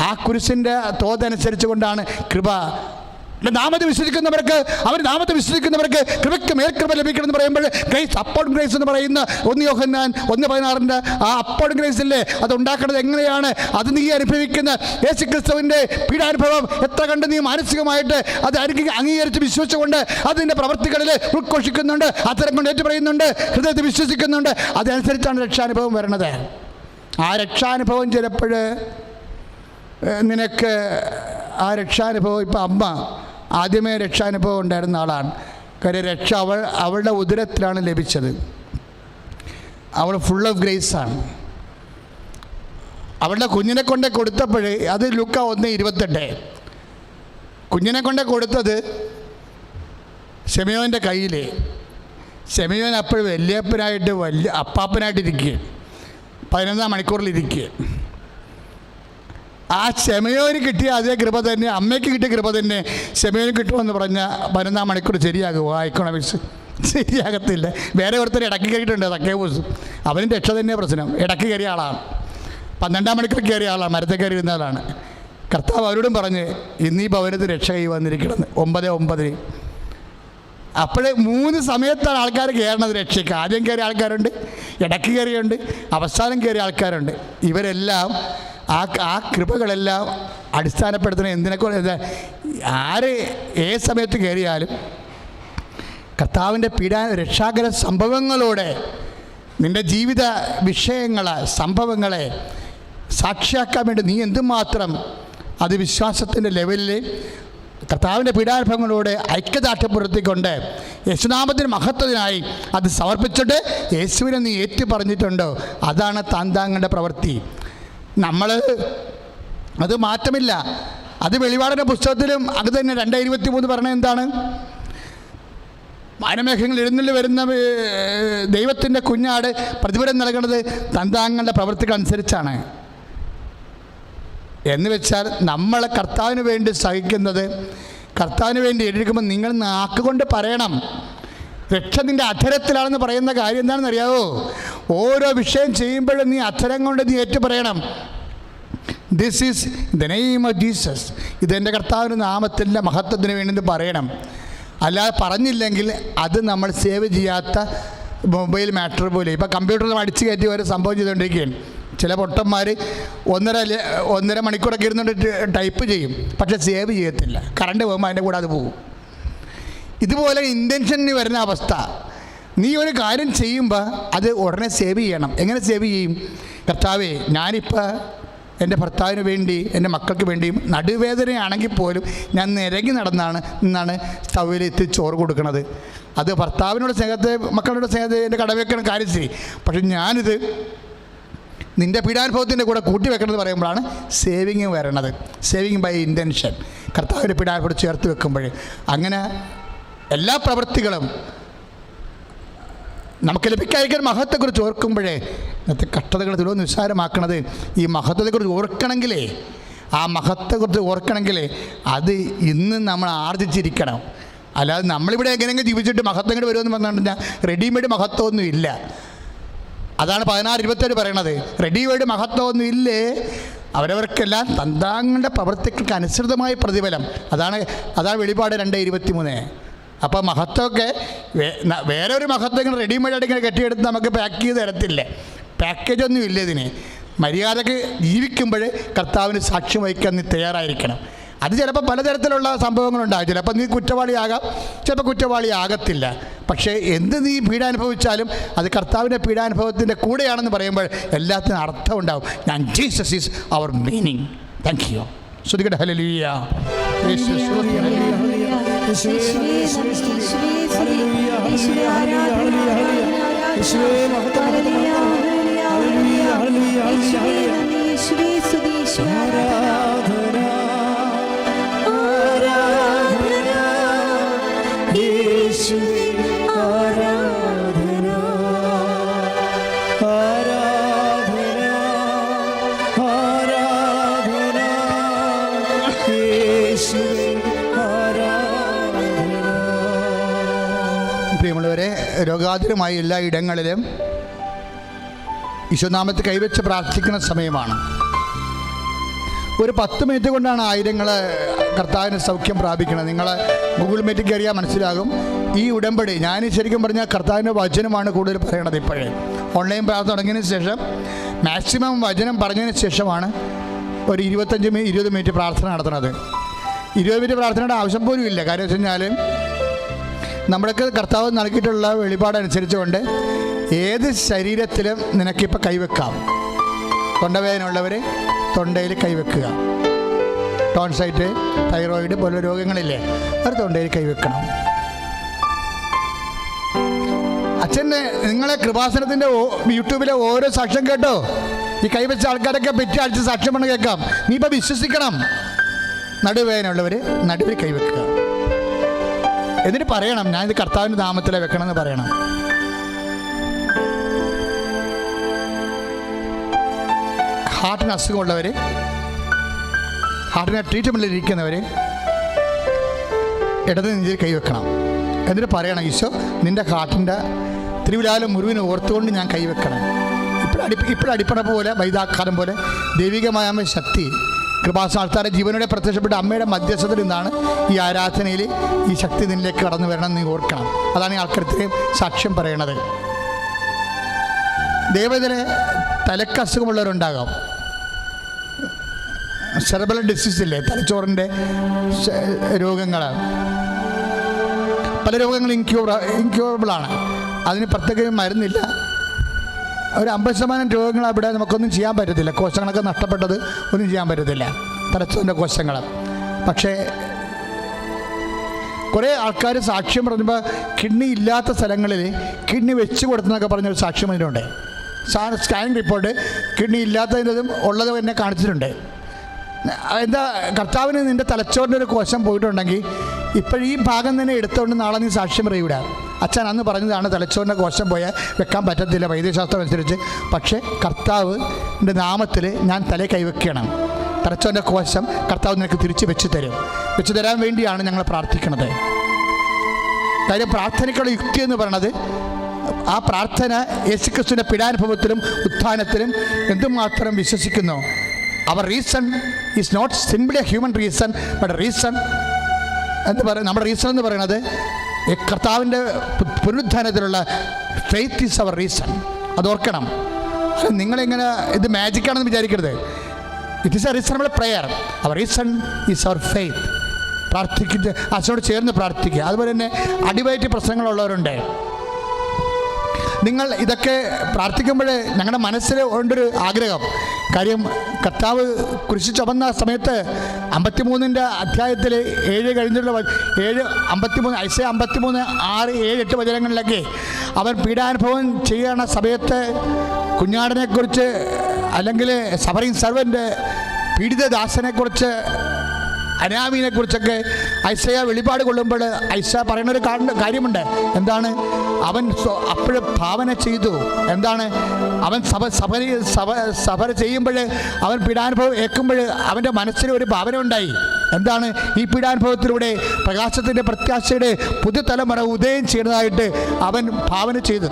ആ കുരിശിൻ്റെ തോതനുസരിച്ച് കൊണ്ടാണ് കൃപ. നാമത്തെ വിശ്വസിക്കുന്നവർക്ക്, അവർ നാമത്തെ വിശ്വസിക്കുന്നവർക്ക് കൃപയ്ക്ക് മേൽകൃപ ലഭിക്കണം എന്ന് പറയുമ്പോൾ ഗ്രേസ്, അപ്പോൺ ഗ്രേസ് എന്ന് പറയുന്ന 1 യോഹന്നാൻ 1:16 ആ അപ്പോൺ ഗ്രേസ് ഇല്ലേ, അത് ഉണ്ടാക്കുന്നത് എങ്ങനെയാണ്? അത് നീ അനുഭവിക്കുന്ന യേശുക്രിസ്തുവിൻ്റെ പീഡാനുഭവം എത്ര കണ്ട് നീ മാനസികമായിട്ട് അത് അംഗീകരിച്ച് വിശ്വസിച്ചുകൊണ്ട് അതിൻ്റെ പ്രവർത്തികളിൽ ഉൾഘോഷിക്കുന്നുണ്ട്, അത്തരം കൊണ്ട് ഏറ്റുപറയുന്നുണ്ട്, ഹൃദയത്തിൽ വിശ്വസിക്കുന്നുണ്ട്. അതനുസരിച്ചാണ് രക്ഷാനുഭവം വരണത്. ആ രക്ഷാനുഭവം ചിലപ്പോൾ നിനക്ക് ആ രക്ഷാനുഭവം, ഇപ്പം അമ്മ ആദ്യമേ രക്ഷാനുഭവം ഉണ്ടായിരുന്ന ആളാണ്. കാര്യം രക്ഷ അവളുടെ ഉദരത്തിലാണ് ലഭിച്ചത്. അവൾ ഫുൾ ഓഫ് ഗ്രേസാണ്. അവളുടെ കുഞ്ഞിനെ കൊണ്ട് കൊടുത്തപ്പോഴേ, അത് ലൂക്ക 1:28, കുഞ്ഞിനെ കൊണ്ട് കൊടുത്തത് ശിമയോൻ്റെ കയ്യിൽ. ശിമയോൻ അപ്പോഴും വലിയപ്പനായിട്ട് അപ്പാപ്പനായിട്ടിരിക്കുക, 11-ാം മണിക്കൂറിലിരിക്കുക. ആ ശിമയോന് കിട്ടിയ അതേ കൃപ തന്നെ അമ്മയ്ക്ക് കിട്ടിയ കൃപ തന്നെ ശിമയോന് കിട്ടുമെന്ന് പറഞ്ഞാൽ 11-ാം മണിക്കൂർ ശരിയാകുമോ? എക്കണോമിക്സ് ശരിയാകത്തില്ല. വേറെ ഒരുത്തർ ഇടയ്ക്ക് കയറിയിട്ടുണ്ട്, തക്കേബൂസ്. അവനും രക്ഷ തന്നെ പ്രശ്നം. ഇടയ്ക്ക് കയറിയ ആളാണ്, 12-ാം മണിക്കൂർ കയറിയ ആളാണ്, മരത്തിൽ കയറി ഇരുന്ന ആളാണ്. കർത്താവ് അവരോടും പറഞ്ഞ് ഇന്ന് ഈ ഭവനത്തിൽ രക്ഷ കൈ വന്നിരിക്കണമെന്ന് 9:09. അപ്പോഴേ 3 സമയത്താണ് ആൾക്കാർ കയറണത് രക്ഷയ്ക്ക്. ആദ്യം കയറിയ ആൾക്കാരുണ്ട്, ഇടയ്ക്ക് കയറിയുണ്ട്, അവസാനം കയറിയ ആൾക്കാരുണ്ട്. ഇവരെല്ലാം ആ കൃപകളെല്ലാം അടിസ്ഥാനപ്പെടുത്തുന്ന എന്തിനെക്കൊണ്ട് ആര് ഏത് സമയത്ത് കയറിയാലും കർത്താവിൻ്റെ രക്ഷാകര സംഭവങ്ങളോടെ നിൻ്റെ ജീവിത വിഷയങ്ങളെ സംഭവങ്ങളെ സാക്ഷിയാക്കാൻ വേണ്ടി നീ എന്തുമാത്രം അത് വിശ്വാസത്തിൻ്റെ ലെവലിൽ കർത്താവിൻ്റെ പീഡാനുഭവങ്ങളോട് ഐക്യദാർഢ്യപ്പെടുത്തിക്കൊണ്ട് യേശുനാമത്തിന് മഹത്വത്തിനായി അത് സമർപ്പിച്ചിട്ട് യേശുവിനെ നീ ഏറ്റു പറഞ്ഞിട്ടുണ്ടോ? അതാണ് താന്താങ്ങളുടെ പ്രവൃത്തി. നമ്മൾ അത് മാറ്റമില്ല. അത് വെളിപാടിൻ്റെ പുസ്തകത്തിലും അത് തന്നെ 2:23 പറഞ്ഞത് എന്താണ്? വാനമേഘങ്ങൾ എഴുന്നള്ളി വരുന്ന ദൈവത്തിൻ്റെ കുഞ്ഞാട് പ്രതിഫലം നൽകുന്നത് താന്താങ്ങളുടെ പ്രവൃത്തിക്കനുസരിച്ചാണ്. എന്ന് വെച്ചാൽ നമ്മൾ കർത്താവിന് വേണ്ടി സഹിക്കുന്നത്, കർത്താവിന് വേണ്ടി എഴുതിക്കുമ്പോൾ നിങ്ങൾ നാക്കുകൊണ്ട് പറയണം. രക്ഷ നിൻ്റെ അധരത്തിലാണെന്ന് പറയുന്ന കാര്യം എന്താണെന്ന് അറിയാവോ? ഓരോ വിഷയം ചെയ്യുമ്പോഴും നീ അധരം കൊണ്ട് നീ ഏറ്റു പറയണം, this is the name of Jesus. ഇതെൻ്റെ കർത്താവിൻ്റെ നാമത്തിൻ്റെ മഹത്വത്തിന് വേണ്ടി പറയണം. അല്ലാതെ പറഞ്ഞില്ലെങ്കിൽ അത് നമ്മൾ സേവ് ചെയ്യാത്ത മൊബൈൽ മാറ്റർ പോലെ. ഇപ്പോൾ കമ്പ്യൂട്ടറിൽ അടിച്ചു കയറ്റി ഒരു സംഭവം ചെയ്തുകൊണ്ടിരിക്കുകയാണ്. ചില പൊട്ടന്മാർ 1.5 മണിക്കൂറൊക്കെ ഇരുന്നിട്ട് ടൈപ്പ് ചെയ്യും, പക്ഷെ സേവ് ചെയ്യത്തില്ല. കറണ്ട് പോകുമ്പോൾ അതിൻ്റെ കൂടെ അത് പോകും. ഇതുപോലെ ഇൻറ്റൻഷനിൽ വരുന്ന അവസ്ഥ. നീ ഒരു കാര്യം ചെയ്യുമ്പോൾ അത് ഉടനെ സേവ് ചെയ്യണം. എങ്ങനെ സേവ് ചെയ്യും? കർത്താവേ, ഞാനിപ്പോൾ എൻ്റെ ഭർത്താവിന് വേണ്ടി, എൻ്റെ മക്കൾക്ക് വേണ്ടിയും നടുവേദനയാണെങ്കിൽ പോലും ഞാൻ നിരങ്ങി നിന്നാണ് സ്റ്റൗവിൽ എത്തി ചോറ് കൊടുക്കുന്നത്. അത് ഭർത്താവിനോട് സ്നേഹത്തെ, മക്കളുടെ സ്നേഹത്തെ എൻ്റെ കടവെക്കണ കാര്യം ശരി. പക്ഷെ ഞാനിത് നിൻ്റെ പീഡാനുഭവത്തിൻ്റെ കൂടെ കൂട്ടി വെക്കണമെന്ന് പറയുമ്പോഴാണ് സേവിങ് വരണത്. Saving by intention. കർത്താവിൻ്റെ പീഡാനുഭവം ചേർത്ത് വെക്കുമ്പോൾ അങ്ങനെ എല്ലാ പ്രവൃത്തികളും നമുക്ക് ലഭിക്കാതിരിക്കാൻ മഹത്വത്തെക്കുറിച്ച് ഓർക്കുമ്പോഴേ ഇന്നത്തെ കഷ്ടതകൾ തുലോ നിസ്സാരമാക്കണത്. ഈ മഹത്വത്തെക്കുറിച്ച് ഓർക്കണമെങ്കിലേ, ആ മഹത്വത്തെക്കുറിച്ച് ഓർക്കണമെങ്കിലേ അത് ഇന്ന് നമ്മൾ ആർജിച്ചിരിക്കണം. അല്ലാതെ നമ്മളിവിടെ എങ്ങനെയെങ്കിലും ജീവിച്ചിട്ട് മഹത്വം ഇങ്ങോട്ട് വരുമെന്ന് പറഞ്ഞാൽ റെഡിമെയ്ഡ് മഹത്വമൊന്നും ഇല്ല. അതാണ് 16:27 പറയണത്. റെഡിമെയ്ഡ് മഹത്വമൊന്നും ഇല്ലേ. അവരവർക്കെല്ലാം തന്താങ്ങളുടെ പ്രവർത്തികൾക്ക് അനുസൃതമായ പ്രതിഫലം. അതാണ് വെളിപാട് 2:23. അപ്പോൾ മഹത്വമൊക്കെ വേറെ ഒരു മഹത്വം ഇങ്ങനെ റെഡിമെയ്ഡായിട്ട് ഇങ്ങനെ കെട്ടിയെടുത്ത് നമുക്ക് പാക്ക് ചെയ്ത് തരത്തില്ല. പാക്കേജൊന്നും ഇല്ല ഇതിന്. മര്യാദക്ക് ജീവിക്കുമ്പോൾ കർത്താവിന് സാക്ഷ്യം വഹിക്കാൻ നീ തയ്യാറായിരിക്കണം. അത് ചിലപ്പോൾ പലതരത്തിലുള്ള സംഭവങ്ങളുണ്ടാകും. ചിലപ്പോൾ നീ കുറ്റവാളിയാകാം, ചിലപ്പോൾ കുറ്റവാളിയാകത്തില്ല. പക്ഷേ എന്ത് നീ പീഡാനുഭവിച്ചാലും അത് കർത്താവിൻ്റെ പീഡാനുഭവത്തിൻ്റെ കൂടെയാണെന്ന് പറയുമ്പോൾ എല്ലാത്തിനും അർത്ഥം ഉണ്ടാവും. ഞാൻ Jesus is our meaning. Thank you. ശ്രുതികട്ടെ ഹല്ലേലൂയ. പ്രിയമുള്ളവരെ, രോഗാതുരമായ എല്ലാ ഇടങ്ങളിലും ഈശോനാമത്തെ കൈവച്ച് പ്രാർത്ഥിക്കുന്ന സമയമാണ്. ഒരു 10 മിനിറ്റ് കൊണ്ടാണ് ആയിരങ്ങൾ കർത്താവിന് സൗഖ്യം പ്രാപിക്കുന്നത്. നിങ്ങൾ ഗൂഗിൾ മീറ്റിൽ കയറിയാൽ മനസ്സിലാകും. ഈ ഉടമ്പടി ഞാൻ ശരിക്കും പറഞ്ഞാൽ കർത്താവിൻ്റെ വചനമാണ് കൂടുതൽ പറയണത്. ഇപ്പോഴേ ഓൺലൈൻ പ്രാർത്ഥന തുടങ്ങിയതിന് ശേഷം മാക്സിമം വചനം പറഞ്ഞതിന് ശേഷമാണ് ഒരു 20 മിനിറ്റ് പ്രാർത്ഥന നടത്തുന്നത്. 20 മിനിറ്റ് പ്രാർത്ഥനയുടെ ആവശ്യം പോലും ഇല്ല. കാര്യം വെച്ച് കഴിഞ്ഞാൽ നമ്മുടെയൊക്കെ കർത്താവ് നൽകിയിട്ടുള്ള വെളിപാടനുസരിച്ചുകൊണ്ട് ഏത് ശരീരത്തിലും നിനക്കിപ്പോൾ കൈവെക്കാം. തൊണ്ടവേദനയുള്ളവർ തൊണ്ടയിൽ കൈവെക്കുക. ടോൺസൈറ്റ്, തൈറോയിഡ് പോലുള്ള രോഗങ്ങളില്ലേ, അത് തൊണ്ടയിൽ കൈവെക്കണം. അച്ഛൻ്റെ നിങ്ങളെ കൃപാസനത്തിൻ്റെ യൂട്യൂബിലെ ഓരോ സാക്ഷ്യം കേട്ടോ. ഈ കൈവച്ച ആൾക്കാരൊക്കെ പെറ്റി അടിച്ച് സാക്ഷ്യം പറഞ്ഞ് കേൾക്കാം. നീ ഇപ്പോൾ വിശ്വസിക്കണം. നടുവേദനയുള്ളവർ നടുവിൽ കൈവെക്കുക. എന്നിട്ട് പറയണം, ഞാനിത് കർത്താവിൻ്റെ നാമത്തിലെ വെക്കണമെന്ന് പറയണം. ഹാർട്ടിന് അസുഖമുള്ളവർ, ഹാർട്ടിന് ട്രീറ്റ്മെൻറ്റിൽ ഇരിക്കുന്നവർ ഇടത് നെഞ്ചിൽ കൈവെക്കണം. എന്നിട്ട് പറയണം, ഈശോ നിൻ്റെ ഹാർട്ടിൻ്റെ തിരുവിലാലും മുറിവിനെ ഓർത്തുകൊണ്ട് ഞാൻ കൈവെക്കണം. ഇപ്പോഴടിപ്പണ പോലെ വൈദാഘാതം പോലെ ദൈവികമായ ശക്തി കൃപാസന ആൾക്കാരെ ജീവനോടെ പ്രത്യക്ഷപ്പെട്ട അമ്മയുടെ മധ്യസ്ഥത്തിൽ നിന്നാണ് ഈ ആരാധനയിൽ ഈ ശക്തി നിന്നിലേക്ക് കടന്നു വരണം എന്ന് നീ ഓർക്കണം. അതാണ് ഈ ആൾക്കാർ ഇത്രയും സാക്ഷ്യം പറയണത്. ദൈവത്തിലെ തലക്ക് അസുഖമുള്ളവരുണ്ടാകാം. സെറിബ്രൽ ഡിസീസ് ഇല്ലേ, തലച്ചോറിൻ്റെ രോഗങ്ങൾ, പല രോഗങ്ങളും ഇൻക്യൂറബിളാണ്. അതിന് പ്രത്യേക മരുന്നില്ല. ഒരു 50% രോഗങ്ങൾ അവിടെ നമുക്കൊന്നും ചെയ്യാൻ പറ്റത്തില്ല. കോശങ്ങളൊക്കെ നഷ്ടപ്പെട്ടത് ഒന്നും ചെയ്യാൻ പറ്റത്തില്ല, തലച്ചോറിൻ്റെ കോശങ്ങൾ. പക്ഷേ കുറേ ആൾക്കാർ സാക്ഷ്യം പറഞ്ഞപ്പോൾ കിഡ്നി ഇല്ലാത്ത സ്ഥലങ്ങളിൽ കിഡ്നി വെച്ച് കൊടുത്തെന്നൊക്കെ പറഞ്ഞൊരു സാക്ഷ്യം അതിനുണ്ട്. സ്കാനിങ് റിപ്പോർട്ട് കിഡ്നി ഇല്ലാത്തതിൻ്റെതും ഉള്ളതും എന്നെ കാണിച്ചിട്ടുണ്ട്. എന്താ, കർത്താവിന് നിൻ്റെ തലച്ചോറിൻ്റെ ഒരു കോശം പോയിട്ടുണ്ടെങ്കിൽ ഇപ്പോഴീ ഭാഗം തന്നെ എടുത്തുകൊണ്ട് നാളെ നീ സാക്ഷ്യം പറയൂല. അച്ഛൻ അന്ന് പറഞ്ഞതാണ് തലച്ചോറിൻ്റെ കോശം പോയാൽ വെക്കാൻ പറ്റത്തില്ല വൈദ്യശാസ്ത്രം അനുസരിച്ച്. പക്ഷേ കർത്താവിൻ്റെ നാമത്തിൽ ഞാൻ തലയിൽ കൈവയ്ക്കണം. തലച്ചോറിൻ്റെ കോശം കർത്താവ് നിനക്ക് തിരിച്ച് വെച്ച് തരാൻ വേണ്ടിയാണ് ഞങ്ങൾ പ്രാർത്ഥിക്കുന്നത്. കാര്യം പ്രാർത്ഥനയ്ക്കുള്ള യുക്തി എന്ന് പറയുന്നത്, ആ പ്രാർത്ഥന യേശുക്രിസ്തുവിൻ്റെ പീഡാനുഭവത്തിലും ഉത്ഥാനത്തിലും എന്തുമാത്രം വിശ്വസിക്കുന്നു. Our reason is not simply a human reason, but reason എന്ന് പറയുന്നത്, നമ്മുടെ റീസൺ എന്ന് പറയുന്നത് കർത്താവിൻ്റെ പുനരുത്ഥാനത്തിലുള്ള ഫെയ്ത്ത് ഈസ് അവർ റീസൺ. അതോർക്കണം. നിങ്ങളിങ്ങനെ ഇത് മാജിക്കാണെന്ന് വിചാരിക്കരുത്. It is a reasonable prayer. Our reason is our faith. പ്രാർത്ഥിക്കുക, അച്ഛനോട് ചേർന്ന് പ്രാർത്ഥിക്കുക. അതുപോലെ തന്നെ അടിവയറ്റ് പ്രശ്നങ്ങളുള്ളവരുണ്ട്. നിങ്ങൾ ഇതൊക്കെ പ്രാർത്ഥിക്കുമ്പോൾ ഞങ്ങളുടെ മനസ്സിൽ ഉണ്ടൊരു ആഗ്രഹം. കാര്യം കർത്താവ് കുരിശ് ചുമന്ന സമയത്ത് 53 അധ്യായത്തിൽ 7 കഴിഞ്ഞുള്ള 53 ഐസയ 53, 6, 7, 8 വചനങ്ങളിലൊക്കെ അവൻ പീഡാനുഭവം ചെയ്യുന്ന സമയത്ത് കുഞ്ഞാടിനെക്കുറിച്ച്, അല്ലെങ്കിൽ സഫറിങ് സർവൻ്റ് പീഡിതദാസനെക്കുറിച്ച്, അനാമീനെക്കുറിച്ചൊക്കെ ഐസയ വെളിപാട് കൊള്ളുമ്പോൾ ഐസയ പറയുന്നൊരു കാര്യമുണ്ട്. എന്താണ്? അവൻ അപ്പോഴും ഭാവന ചെയ്തു. എന്താണ്? അവൻ സഫർ ചെയ്യുമ്പോൾ, അവൻ പീഡാനുഭവം ഏൽക്കുമ്പോൾ അവൻ്റെ മനസ്സിൽ ഒരു ഭാവന ഉണ്ടായി. എന്താണ്? ഈ പീഡാനുഭവത്തിലൂടെ പ്രകാശത്തിൻ്റെ പ്രത്യാശയുടെ പുതുതലമുറ ഉദയം ചെയ്യുന്നതായിട്ട് അവൻ ഭാവന ചെയ്തു.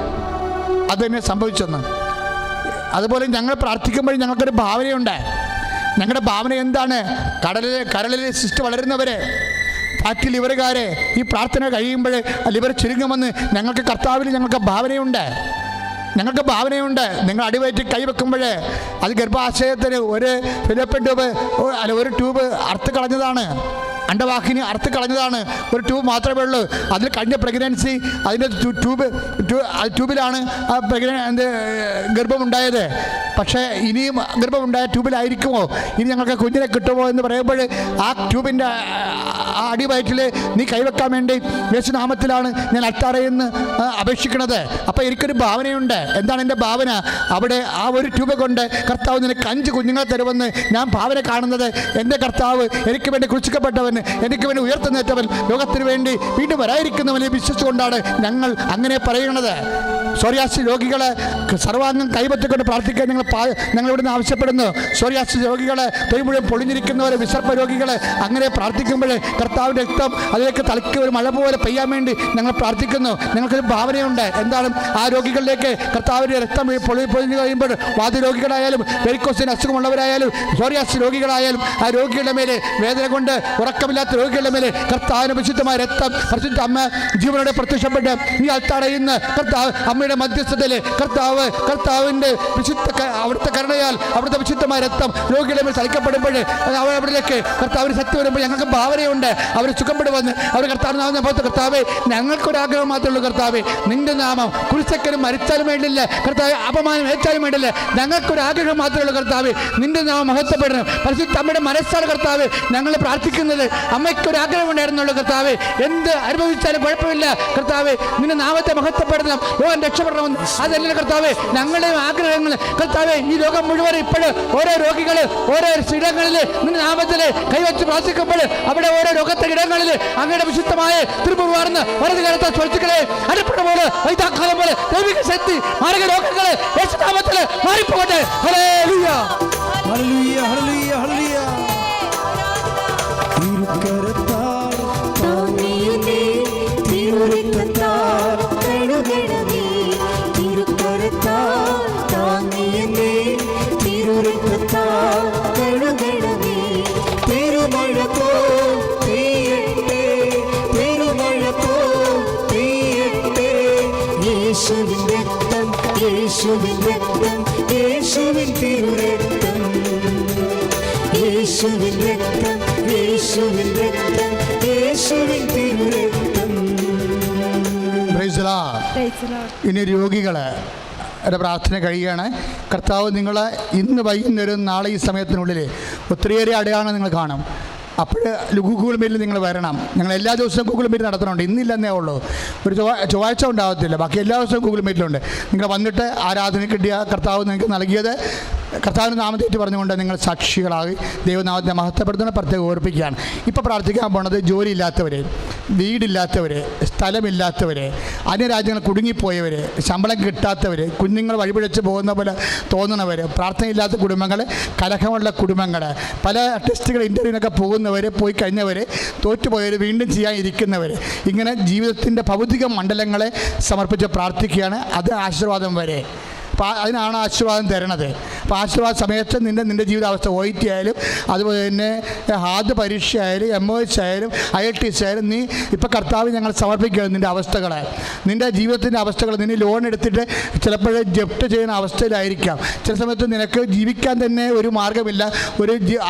അതുതന്നെ സംഭവിച്ചെന്ന്. അതുപോലെ ഞങ്ങൾ പ്രാർത്ഥിക്കുമ്പോൾ ഞങ്ങൾക്കൊരു ഭാവനയുണ്ട്. ഞങ്ങളുടെ ഭാവന എന്താണ്? കരളിലെ സിസ്റ്റ് വളരുന്നവരെ, ഫാറ്റി ലിവറുകാരെ, ഈ പ്രാർത്ഥന കഴിയുമ്പോൾ ലിവർ ചുരുങ്ങുമെന്ന് ഞങ്ങൾക്ക് ഭാവനയുണ്ട്. നിങ്ങൾ അടിവയറ്റിൽ കൈവെക്കുമ്പോൾ അത് ഗർഭാശയത്തിന് ഒരു ഫിലോപ്പിയൻ ട്യൂബ്, ഒരു ട്യൂബ് അറുത്ത് കളഞ്ഞതാണ്. അണ്ടവാഹിനി അറുത്ത് കളഞ്ഞതാണ്. ഒരു ട്യൂബ് മാത്രമേ ഉള്ളൂ. അതിൽ കഴിഞ്ഞ പ്രഗ്നൻസി അതിൻ്റെ ട്യൂബിലാണ് ഗർഭമുണ്ടായത്. പക്ഷേ ഇനിയും ഗർഭമുണ്ടായ ട്യൂബിലായിരിക്കുമോ? ഇനി ഞങ്ങൾക്ക് കുഞ്ഞിനെ കിട്ടുമോ എന്ന് പറയുമ്പോൾ ആ ട്യൂബിൻ്റെ ആ അടിവയറ്റിൽ നീ കൈവെക്കാൻ വേണ്ടി യേശുനാമത്തിലാണ് ഞാൻ അൽത്താറയെന്ന് അപേക്ഷിക്കുന്നത്. അപ്പോൾ എനിക്കൊരു ഭാവനയുണ്ട്. എന്താണ് എൻ്റെ ഭാവന? അവിടെ ആ ഒരു ട്യൂബ് കൊണ്ട് കർത്താവ് നിനക്ക് 5 കുഞ്ഞുങ്ങളെ തരുമെന്ന് ഞാൻ ഭാവന കാണുന്നത്. എൻ്റെ കർത്താവ് എനിക്ക് വേണ്ടി കുരിശിക്കപ്പെട്ടവൻ, എനിക്ക് വേണ്ടി ഉയർത്തുന്നേറ്റവൻ, ലോകത്തിന് വേണ്ടി വീണ്ടും വരാതിരിക്കുന്നവനെ വിശ്വസിച്ചുകൊണ്ടാണ് ഞങ്ങൾ അങ്ങനെ പറയുന്നത്. സോറിയാസിസ് രോഗികളെ സർവാംഗം കൈപറ്റിക്കൊണ്ട് പ്രാർത്ഥിക്കാൻ ഞങ്ങൾ ഇവിടുന്ന് ആവശ്യപ്പെടുന്നു. സോറിയാസിസ് രോഗികളെ തൊഴിൽ മുഴുവൻ പൊളിഞ്ഞിരിക്കുന്നവരെ, വിസർപ്പ രോഗികളെ അങ്ങനെ പ്രാർത്ഥിക്കുമ്പോൾ കർത്താവിൻ്റെ രക്തം അതിലേക്ക് തലയ്ക്ക് ഒരു മഴ പോലെ പെയ്യാൻ വേണ്ടി ഞങ്ങൾ പ്രാർത്ഥിക്കുന്നു. ഞങ്ങൾക്കൊരു ഭാവനയുണ്ട്. എന്താണ്? ആ രോഗികളിലേക്ക് കർത്താവിൻ്റെ രക്തം പൊളിഞ്ഞു കഴിയുമ്പോൾ വാതരോഗികളായാലും, വെരിക്കോസിന് അസുഖമുള്ളവരായാലും, സോറിയാസിസ് രോഗികളായാലും, ആ രോഗികളുടെ മേലെ, വേദന കൊണ്ട് ഉറക്കമില്ലാത്ത രോഗികളുടെ മേലെ കർത്താവിന് വിശുദ്ധമായ രക്തം പരിശുദ്ധ അമ്മ ജീവനോടെ പ്രത്യക്ഷപ്പെട്ട് ഈ അൽത്താറയിന്ന് കർത്താവ് അമ്മയുടെ മധ്യസ്ഥതയിൽ കർത്താവിൻ്റെ അവിടുത്തെ കരുണയാൽ അവിടുത്തെ വിശുദ്ധമായ രക്തം രോഗികളുടെ മേൽ തളിക്കപ്പെടുമ്പോൾ അവിടേക്ക് കർത്താവിന് ശക്തി വരുമ്പോൾ ഞങ്ങൾക്ക് ഭാവനയുണ്ട്. അവർ സുഖപ്പെടുവന്ന് അവർ കർത്താവ് നാമം പോലത്തെ കർത്താവെ, ഞങ്ങൾക്കൊരാഗ്രഹം മാത്രമേ ഉള്ളൂ. കർത്താവെ, നിന്റെ നാമം കുരിശക്കനും മരിച്ചാലും വേണ്ടില്ല കർത്താവ്, അപമാനം ഏറ്റാലും വേണ്ടില്ല, ഞങ്ങൾക്കൊരാഗ്രഹം മാത്രമേ ഉള്ളൂ. കർത്താവെ, നിന്റെ നാമം മഹത്വപ്പെടണം. പരിശുദ്ധ അമ്മയുടെ മനസ്സാണ് കർത്താവ് ഞങ്ങൾ പ്രാർത്ഥിക്കുന്നത്. അമ്മയ്ക്കൊരാഗ്രഹം ഉണ്ടായിരുന്നുള്ളൂ. കർത്താവെ, എന്ത് അനുഭവിച്ചാലും കുഴപ്പമില്ല. കർത്താവെ, നിന്റെ നാമത്തെ മഹത്വപ്പെടണം, ലോകം രക്ഷപ്പെടണമെന്ന്. അതല്ല കർത്താവെ ഞങ്ങളുടെ ആഗ്രഹങ്ങൾ. കർത്താവെ, ഈ ലോകം മുഴുവൻ ഇപ്പോഴും ഓരോ രോഗികൾ ഓരോ ഇടങ്ങളിൽ നിന്റെ നാമത്തിൽ കൈവച്ച് പ്രാർത്ഥിക്കുമ്പോൾ അവിടെ ഓരോ രോഗത്തെ ഇടങ്ങളിൽ അങ്ങയുടെ വിശുദ്ധമായ തിരുമുറുവാർന്ന് വലത് കാലത്തെ സ്വൽത്തുക്കളെ അനുപ്പെടുന്ന പോലെ വൈദ്യാഘാതം പോലെ ദൈവിക ശക്തി മാരക രോഗങ്ങളെ യേശുനാമത്തിൽ മാറിപ്പോകട്ടെ. ഹല്ലേലൂയ, ഹല്ലേലൂയ, ഹല്ലേലൂയ, ഹല്ലേലൂയ. തിരുക്കരത്താൽ താങ്ങിയേ, തിരുരക്തത്താൽ കഴുകണമേ. തിരുക്കരത്താൽ താങ്ങിയേ, തിരുരക്തത്താൽ കഴുകണമേ. യേശുവിൻ രക്തം, യേശുവിൻ രക്തം, യേശുവിൻ തിരുരക്തം. Praise the Lord. ഇനി രോഗികളെ പ്രാർത്ഥന കഴിയുകയാണ്. കർത്താവ് നിങ്ങളെ ഇന്ന് വൈകുന്നേരം നാളെ ഈ സമയത്തിനുള്ളിൽ ഒത്തിരിയേറെ അടയാളം നിങ്ങൾ കാണും. അപ്പോൾ ഗൂഗിൾ മീറ്റിൽ നിങ്ങൾ വരണം. ഞങ്ങൾ എല്ലാ ദിവസവും ഗൂഗിൾ മീറ്റ് നടത്തുന്നുണ്ട്. ഇന്നില്ലെന്നേ ഉള്ളൂ, ഒരു ചൊവ്വാഴ്ച ഉണ്ടാകത്തില്ല, ബാക്കി എല്ലാ ദിവസവും ഗൂഗിൾ മീറ്റിലുണ്ട്. നിങ്ങൾ വന്നിട്ട് ആരാധന കിട്ടിയ കർത്താവ് നിങ്ങൾക്ക് നൽകിയത് കർത്താവിൻ്റെ നാമത്തേറ്റ് പറഞ്ഞുകൊണ്ട് നിങ്ങൾ സാക്ഷികളായി ദൈവനാമത്തെ മഹത്വപ്പെടുത്തുന്ന പ്രത്യേകം ഓർപ്പിക്കുകയാണ്. ഇപ്പോൾ പ്രാർത്ഥിക്കാൻ പോണത് ജോലിയില്ലാത്തവർ, വീടില്ലാത്തവർ, സ്ഥലമില്ലാത്തവർ, അന്യരാജ്യങ്ങൾ കുടുങ്ങിപ്പോയവർ, ശമ്പളം കിട്ടാത്തവർ, കുഞ്ഞുങ്ങൾ വഴിപിഴച്ച് പോകുന്ന പോലെ തോന്നുന്നവർ, പ്രാർത്ഥനയില്ലാത്ത കുടുംബങ്ങൾ, കലഹമുള്ള കുടുംബങ്ങൾ, പല ടെസ്റ്റുകൾ ഇൻ്റർവ്യൂവിനൊക്കെ പോകുന്നവർ, പോയി കഴിഞ്ഞവർ, തോറ്റുപോയവർ, വീണ്ടും ചെയ്യാനിരിക്കുന്നവർ, ഇങ്ങനെ ജീവിതത്തിൻ്റെ ഭൗതിക മണ്ഡലങ്ങളെ സമർപ്പിച്ച് പ്രാർത്ഥിക്കുകയാണ്. അത് ആശീർവാദം വരെ. അപ്പോൾ അതിനാണ് ആശീർവാദം തരണത്. അപ്പോൾ ആശീർവാദ സമയത്ത് നിൻ്റെ ജീവിതാവസ്ഥ OIT ആയാലും അതുപോലെ തന്നെ ഹാർഡ് പരീക്ഷ ആയാലും MOH ആയാലും IELTS ആയാലും നീ ഇപ്പോൾ കർത്താവ് ഞങ്ങൾ സമർപ്പിക്കുകയാണ് നിൻ്റെ അവസ്ഥകൾ, നിൻ്റെ ജീവിതത്തിൻ്റെ അവസ്ഥകൾ. നിന്നെ ലോൺ എടുത്തിട്ട് ചിലപ്പോൾ ജപ്റ്റ് ചെയ്യുന്ന അവസ്ഥയിലായിരിക്കാം. ചില സമയത്ത് നിനക്ക് ജീവിക്കാൻ തന്നെ ഒരു മാർഗ്ഗമില്ല,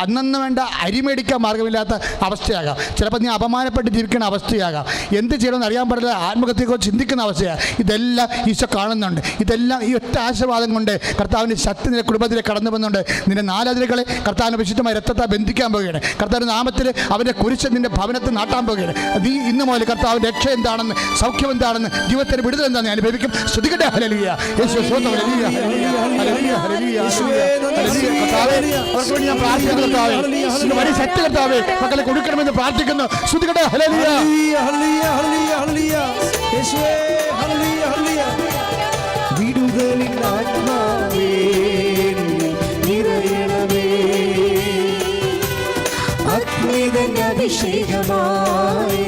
അന്നന്ന് വേണ്ട അരി മേടിക്കാൻ മാർഗ്ഗമില്ലാത്ത അവസ്ഥയാകാം. ചിലപ്പോൾ നീ അപമാനപ്പെട്ട് ജീവിക്കുന്ന അവസ്ഥയാകാം. എന്ത് ചെയ്യണമെന്ന് അറിയാൻ പാടില്ല, ആത്മഹത്യയെക്കുറിച്ച് ചിന്തിക്കുന്ന അവസ്ഥയാണ്. ഇതെല്ലാം ഈശോ കാണുന്നുണ്ട്. ഇതെല്ലാം ഈ ഒറ്റ ആശീർവാദം കൊണ്ട് കർത്താവിൻ്റെ ശക്തി നിന്റെ കുടുംബത്തിലേക്ക് കടന്നു വന്നുകൊണ്ട് നിന്റെ നാലതിരുകളെ കർത്താവിൻ്റെ വിശുദ്ധമായ രക്തത്തെ ബന്ധിക്കാൻ പോവുകയാണ്. കർത്താവിൻ്റെ നാമത്തിൽ അവൻ്റെ കുരിശ് നിന്റെ ഭവനത്തിൽ നാട്ടാൻ പോവുകയാണ്. നീ ഇന്ന് മുതൽ കർത്താവിൻ്റെ രക്ഷ എന്താണെന്ന്, സൗഖ്യം എന്താണെന്ന്, ജീവിതത്തിന് വിടുതൽ എന്താണെന്ന് അനുഭവിക്കും. സ്തുതിക്കട്ടെ. ഹല്ലേലൂയ. യേശുവേ സ്തോത്രം. ഹല്ലേലൂയ. ഹല്ലേലൂയ. ഹല്ലേലൂയ. കർത്താവേ, അവർക്ക് വേണ്ടി ഞാൻ പ്രാർത്ഥിക്കുന്നു. കർത്താവേ, നിന്റെ വലിയ ശക്തി കർത്താവേ മക്കളെ കൊടുക്കണമെന്ന് പ്രാർത്ഥിക്കുന്നു. സ്തുതിക്കട്ടെ. ഹല്ലേലൂയ. ഹല്ലേലൂയ. ഹല്ലേലൂയ. ഹല്ലേലൂയ. യേശുവേ ഹല്ലേലൂയ. ഹല്ലേലൂയ. വിടുതലിൻ ആത്മാവേ നിറയണമേ, അഗ്നിതൻ അഭിഷേകമായി